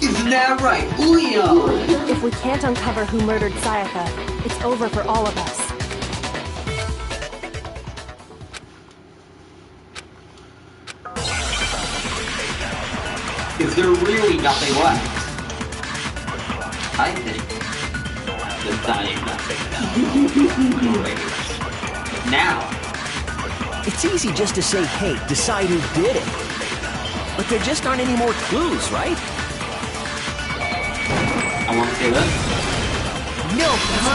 Isn't that right, Leon? If we can't uncover who murdered Sayaka, it's over for all of us. Is there really nothing left? I think there's dying nothing now. It's easy just to say, hey, decide who did it. But there just aren't any more clues, right? I want to say that. No, that's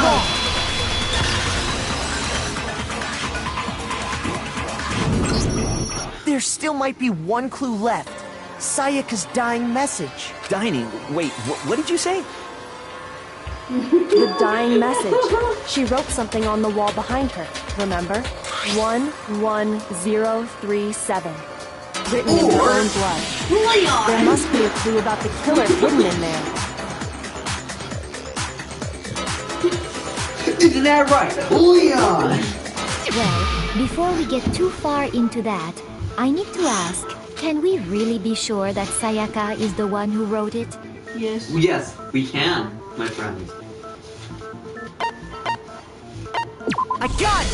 wrong. There still might be one clue left. Sayaka's dying message. Dining? Wait, what did you say? The dying message. She wrote something on the wall behind her, remember? 11037. Written in her own blood. Leon! There must be a clue about the killer hidden in there. Isn't that right, Leon? Well, before we get too far into that, I need to ask, can we really be sure that Sayaka is the one who wrote it? Yes. Yes, we can, my friends. I got it!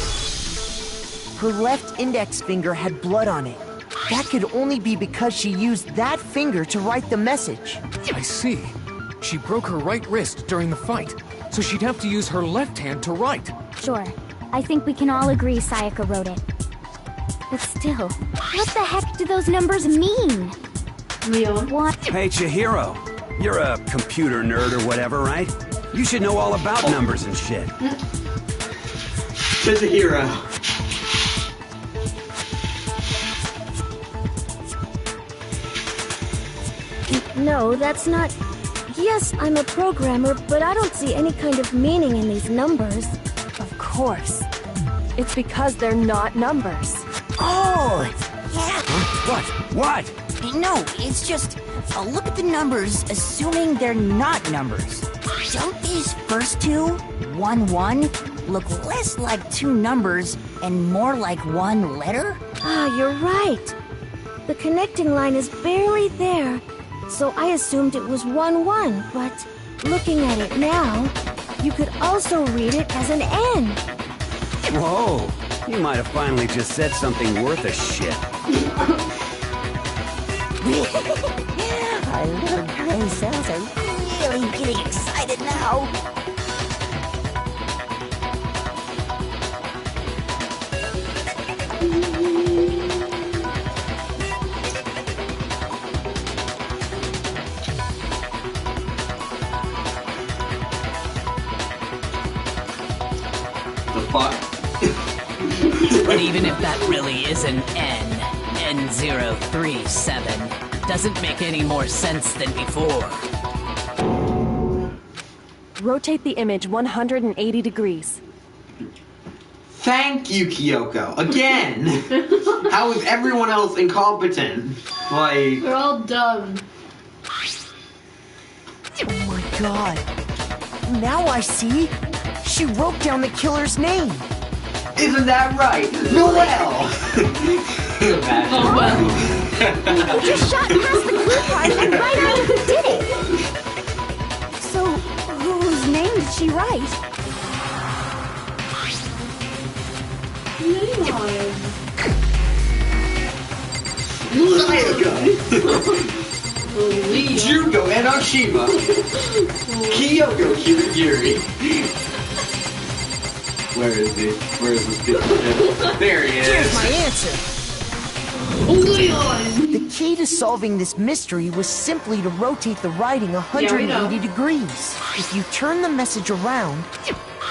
Her left index finger had blood on it. That could only be because she used that finger to write the message. I see. She broke her right wrist during the fight, so she'd have to use her left hand to write. Sure. I think we can all agree Sayaka wrote it. But still, what the heck do those numbers mean? Leon. What? Hey, Chihiro. You're a computer nerd or whatever, right? You should know all about numbers and shit. Chihiro. No, that's not... Yes, I'm a programmer, but I don't see any kind of meaning in these numbers. Of course. It's because they're not numbers. Oh, yeah. What? No, it's just, I'll look at the numbers, assuming they're not numbers. Don't these first two, 1-1, look less like two numbers and more like one letter? Ah, you're right. The connecting line is barely there, so I assumed it was 1-1, but looking at it now, you could also read it as an N. Whoa, you might have finally just said something worth a shit. Our little brain cells are really getting excited now. But even if that really is an N037, doesn't make any more sense than before. Rotate the image 180 degrees. Thank you, Kyoko. Again! How is everyone else incompetent? Like... They're all dumb. Oh my god. Now I see. She wrote down the killer's name. Isn't that right? Noelle! Oh, well. You just shot past the clue part and right out who did it. So, whose name did she write? Sayaka! Jugo and Oshima! Kyoko Kirigiri! Where is he? Where is this dude? There he is! Here's my answer! Leon! The key to solving this mystery was simply to rotate the writing 180 degrees. If you turn the message around,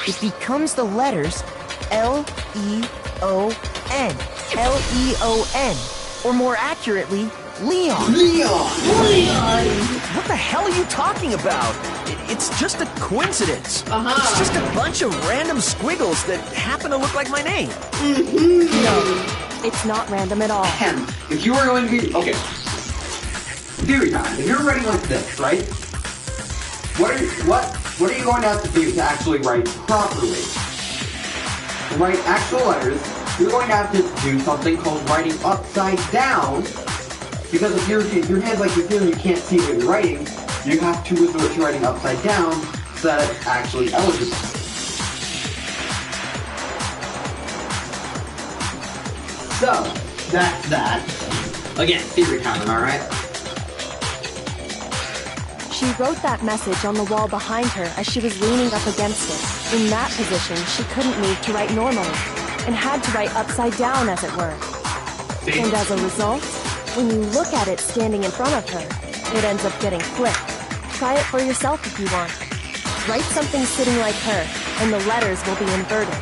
it becomes the letters L-E-O-N. L-E-O-N. Or more accurately, Leon. Leon! What the hell are you talking about? It's just a coincidence. It's just a bunch of random squiggles that happen to look like my name. No, it's not random at all. Ken, if you were going to be... Okay. Theory time. If you're writing like this, right? What are you going to have to do to actually write properly? To write actual letters, you're going to have to do something called writing upside down. Because if your hand's like this here and you can't see what you're writing, you have to resort to writing upside down so that it's actually eligible. So, that's that. Again, theory time, am I right? She wrote that message on the wall behind her as she was leaning up against it. In that position, she couldn't move to write normally, and had to write upside down, as it were. And as a result, when you look at it standing in front of her, it ends up getting flipped. Try it for yourself if you want. Write something sitting like her, and the letters will be inverted.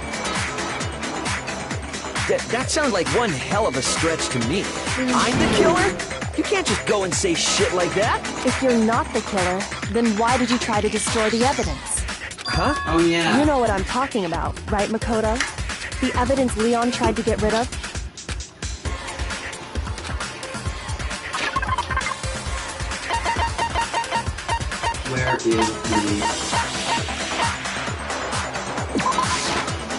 That sounds like one hell of a stretch to me. I'm the killer? You can't just go and say shit like that. If you're not the killer, then why did you try to destroy the evidence? Huh? Oh, yeah. You know what I'm talking about, right, Makoto? The evidence Leon tried to get rid of? Where is the...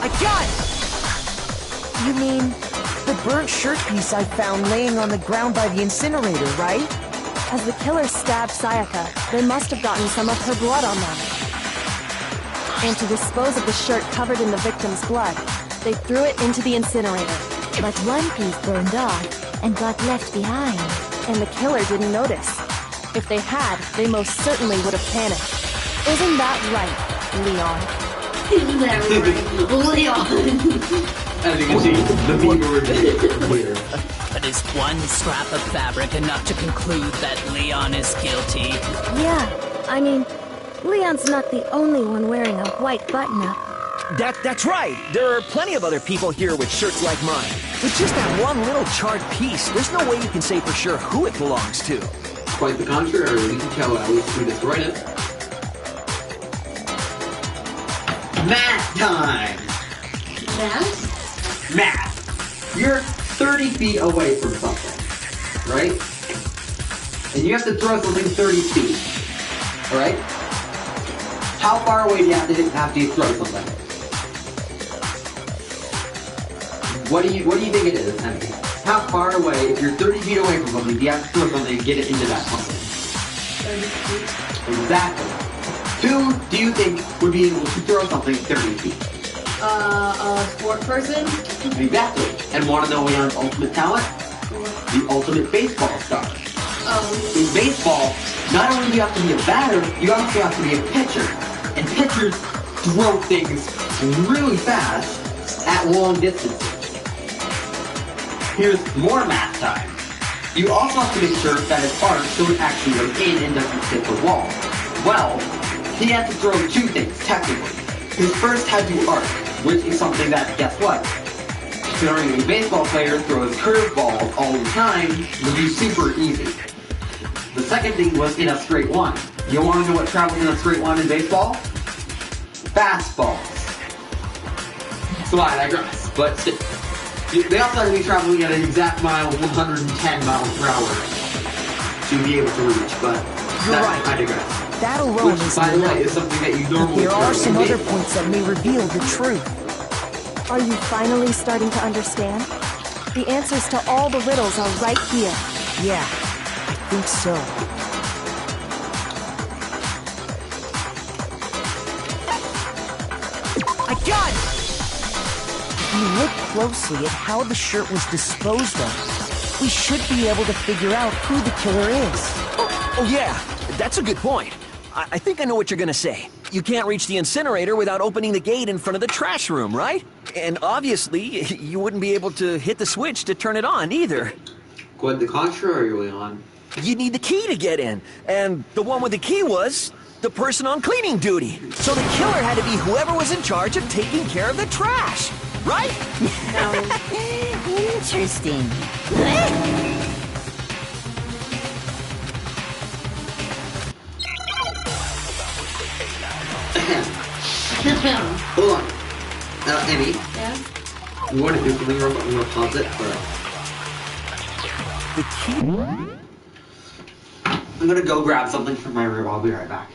I got it! You mean the burnt shirt piece I found laying on the ground by the incinerator, right? As the killer stabbed Sayaka, they must have gotten some of her blood on them. And to dispose of the shirt covered in the victim's blood, they threw it into the incinerator. But one piece burned off and got left behind. And the killer didn't notice. If they had, they most certainly would have panicked. Isn't that right, Leon? Isn't that right, Leon? As you can see, the beaver is clear. But is one scrap of fabric enough to conclude that Leon is guilty? Yeah, I mean, Leon's not the only one wearing a white button-up. That's right. There are plenty of other people here with shirts like mine. With just that one little charred piece, there's no way you can say for sure who it belongs to. Quite the contrary, we can tell at least who destroyed it. Math time! Math? Math! You're 30 feet away from something, right? And you have to throw something 30 feet, alright? How far away do you have to throw something? What do you think it is, Henry? How far away, if you're 30 feet away from something, do you have to throw something and get it into that something? Exactly. Who do you think would be able to throw something 30 feet? A sport person? Exactly. And want to know Leon's ultimate talent? The ultimate baseball star. In baseball, not only do you have to be a batter, you also have to be a pitcher. And pitchers throw things really fast at long distances. Here's more math time. You also have to make sure that it's arced so it actually goes in and doesn't hit the wall. Well, he had to throw two things, technically. His first had to arc, which is something that, guess what? Considering a baseball player throws curveballs all the time, would be super easy. The second thing was in a straight line. You want to know what travels in a straight line in baseball? Fastballs. So I digress, but they also have to be traveling at an exact mile, 110 miles per hour to be able to reach, but you're right. I digress. That alone Which, by the way, is something that you normally There are some other baseball. points that may reveal the truth. Are you finally starting to understand? The answers to all the riddles are right here. Yeah, I think so. I got it! If you look closely at how the shirt was disposed of, we should be able to figure out who the killer is. Oh yeah, that's a good point. I think I know what you're gonna say. You can't reach the incinerator without opening the gate in front of the trash room, right? And obviously, you wouldn't be able to hit the switch to turn it on either. Quite the contrary, Leon. You'd need the key to get in, and the one with the key was the person on cleaning duty. So the killer had to be whoever was in charge of taking care of the trash, right? Interesting. Hold on. Amy. Yeah? You want to do something real quick? I'm going to pause it, but... The key? I'm going to go grab something from my room. I'll be right back.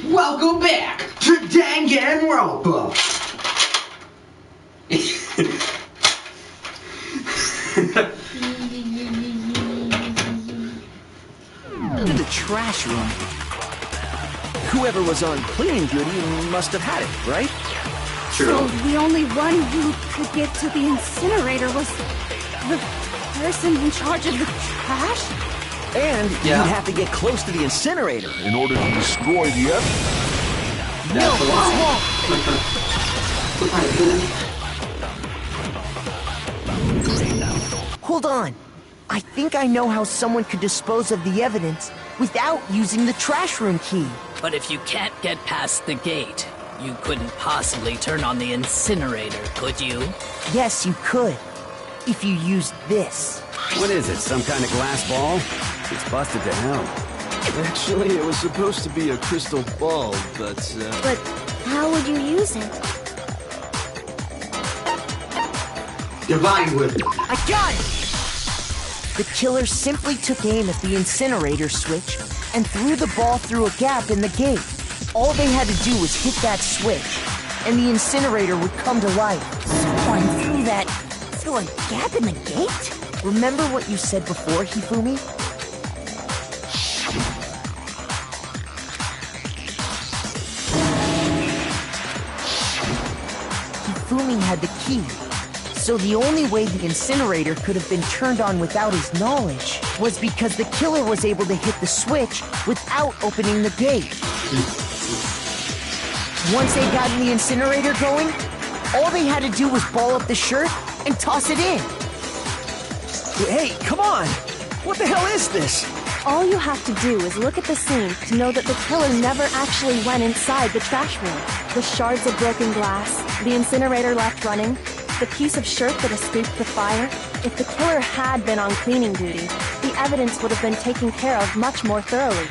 Welcome back to Danganronpa! To the trash room. Whoever was on cleaning duty must have had it, right? So the only one who could get to the incinerator was the person in charge of the trash? And you'd have to get close to the incinerator in order to destroy the evidence. Hold on. I think I know how someone could dispose of the evidence without using the trash room key. But if you can't get past the gate, you couldn't possibly turn on the incinerator, could you? Yes, you could. If you used this. What is it, some kind of glass ball? It's busted to hell. Actually, it was supposed to be a crystal ball, but... But how would you use it? Divine wisdom. I got it! The killer simply took aim at the incinerator switch and threw the ball through a gap in the gate. All they had to do was hit that switch, and the incinerator would come to life. Someone threw that through a gap in the gate? Remember what you said before, Hifumi? Hifumi had the key, so the only way the incinerator could have been turned on without his knowledge was because the killer was able to hit the switch without opening the gate. Once they got the incinerator going, all they had to do was ball up the shirt and toss it in. Hey, come on! What the hell is this? All you have to do is look at the scene to know that the killer never actually went inside the trash room. The shards of broken glass, the incinerator left running, the piece of shirt that escaped the fire. If the killer had been on cleaning duty, the evidence would have been taken care of much more thoroughly.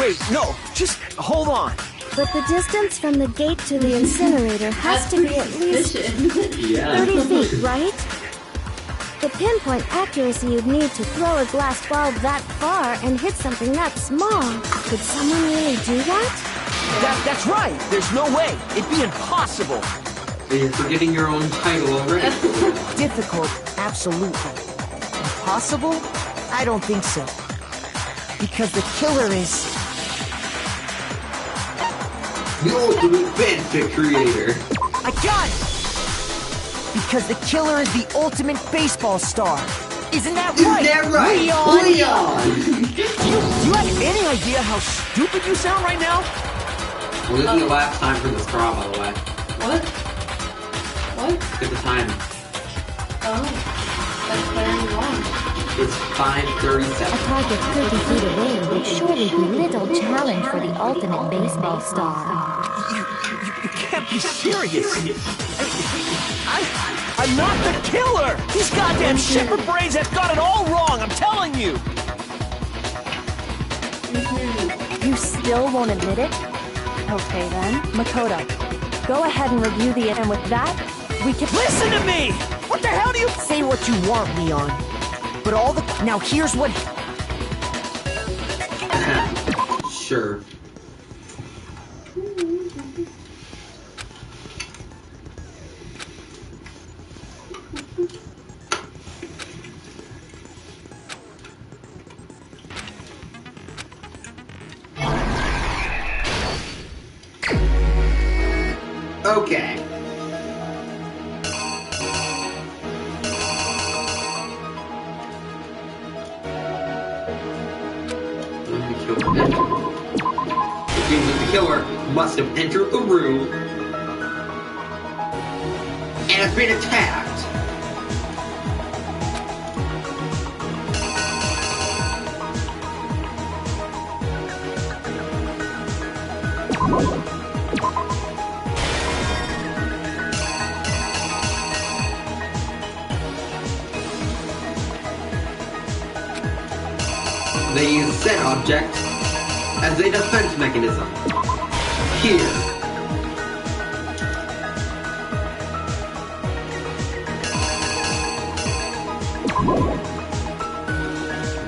Wait, no, just hold on. But the distance from the gate to the incinerator has to be at least 30 feet, right? The pinpoint accuracy you'd need to throw a glass bulb that far and hit something that small. Could someone really do that? That's right. There's no way. It'd be impossible. You're forgetting your own title already. Difficult, absolutely. Impossible? I don't think so. Because the killer is... the ultimate fanfic creator. I got it! Because the killer is the ultimate baseball star. Isn't that right? Isn't that right? Leon! Do you have any idea how stupid you sound right now? Well, this is the last time for the straw, by the way. What? What? Look at the time. Oh. That's very long. It's 5:37. A target 30 feet away would surely be little challenge for the ultimate baseball star. You can't be serious. I'm not the killer! These goddamn shepherd brains have got it all wrong, I'm telling you! You still won't admit it? Okay then, Makoto, go ahead and review the... and with that, we can... Listen to me! What the hell do you... Say what you want, Leon. But all the... Now here's what... Sure. Okay. Which means that the killer must have entered the room and has been attacked. They use said object as a defense mechanism. Here.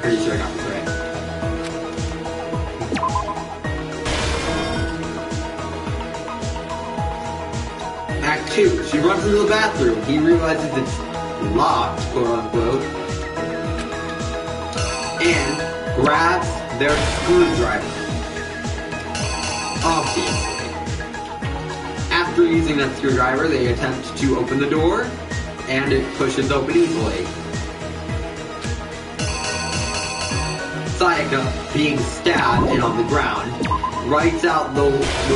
Pretty sure I got this right. Act 2. She runs into the bathroom. He realizes it's locked, quote unquote, and grabs their screwdriver. Obviously. After using that screwdriver, they attempt to open the door, and it pushes open easily. Sayaka, being stabbed and on the ground, writes out the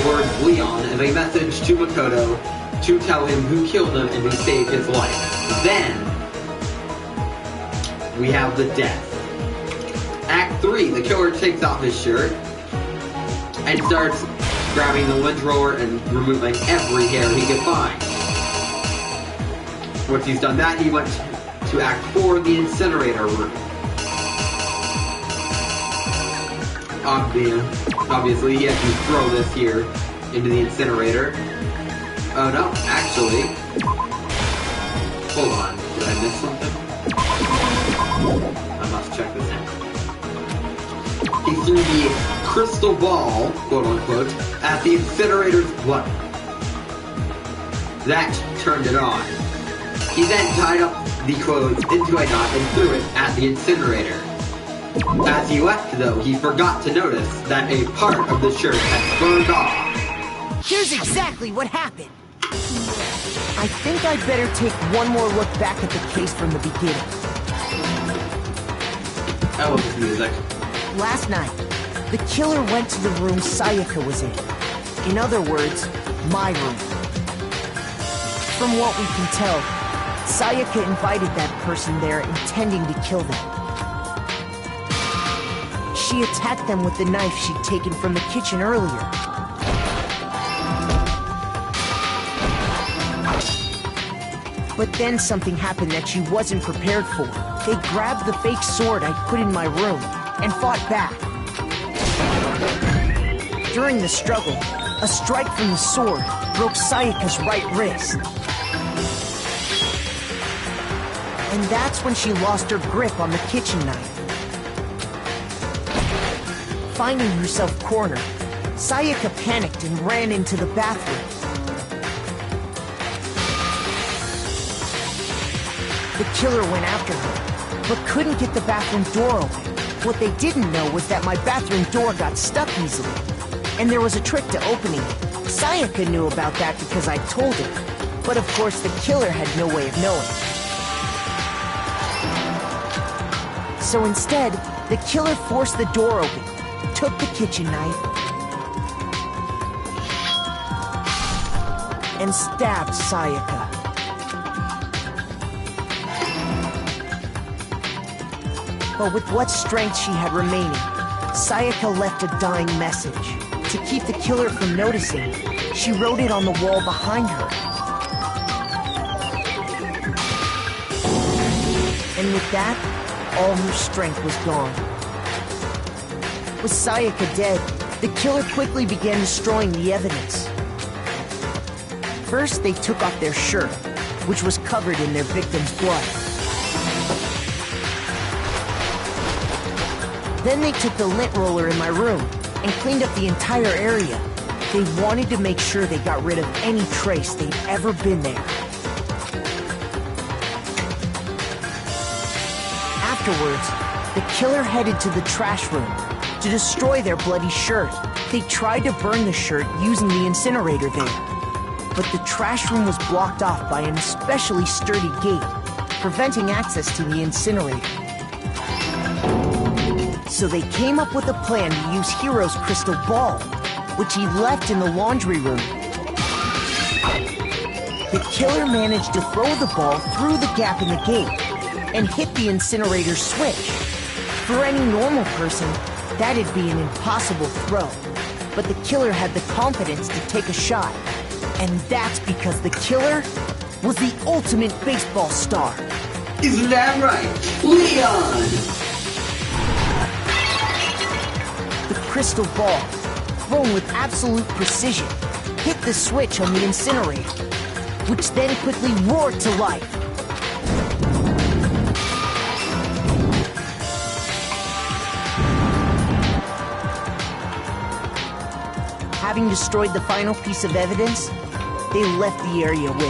words Leon as a message to Makoto to tell him who killed him and who saved his life. Then, we have the death. Act 3, the killer takes off his shirt and starts grabbing the lint roller and removing every hair he could find. Once he's done that, he went to Act 4, the incinerator room. Obviously, he had to throw this here into the incinerator. Oh no, actually... Hold on, did I miss something? I must check this out. He threw the crystal ball, quote unquote, at the incinerator's button. That turned it on. He then tied up the clothes into a knot and threw it at the incinerator. As he left, though, he forgot to notice that a part of the shirt had burned off. Here's exactly what happened. I think I'd better take one more look back at the case from the beginning. I love this music. Last night, the killer went to the room Sayaka was in. In other words, my room. From what we can tell, Sayaka invited that person there intending to kill them. She attacked them with the knife she'd taken from the kitchen earlier. But then something happened that she wasn't prepared for. They grabbed the fake sword I put in my room and fought back. During the struggle, a strike from the sword broke Sayaka's right wrist. And that's when she lost her grip on the kitchen knife. Finding herself cornered, Sayaka panicked and ran into the bathroom. The killer went after her, but couldn't get the bathroom door open. What they didn't know was that my bathroom door got stuck easily, and there was a trick to opening it. Sayaka knew about that because I told her, but of course the killer had no way of knowing. So instead, the killer forced the door open, took the kitchen knife, and stabbed Sayaka. But with what strength she had remaining, Sayaka left a dying message. To keep the killer from noticing, she wrote it on the wall behind her. And with that, all her strength was gone. With Sayaka dead, the killer quickly began destroying the evidence. First, they took off their shirt, which was covered in their victim's blood. Then they took the lint roller in my room and cleaned up the entire area. They wanted to make sure they got rid of any trace they'd ever been there. Afterwards, the killer headed to the trash room to destroy their bloody shirt. They tried to burn the shirt using the incinerator there, but the trash room was blocked off by an especially sturdy gate, preventing access to the incinerator. So they came up with a plan to use Hiro's crystal ball, which he left in the laundry room. The killer managed to throw the ball through the gap in the gate and hit the incinerator switch. For any normal person, that'd be an impossible throw, but the killer had the confidence to take a shot. And that's because the killer was the ultimate baseball star. Isn't that right, Leon? The crystal ball, thrown with absolute precision, hit the switch on the incinerator, which then quickly roared to life. Having destroyed the final piece of evidence, they left the area with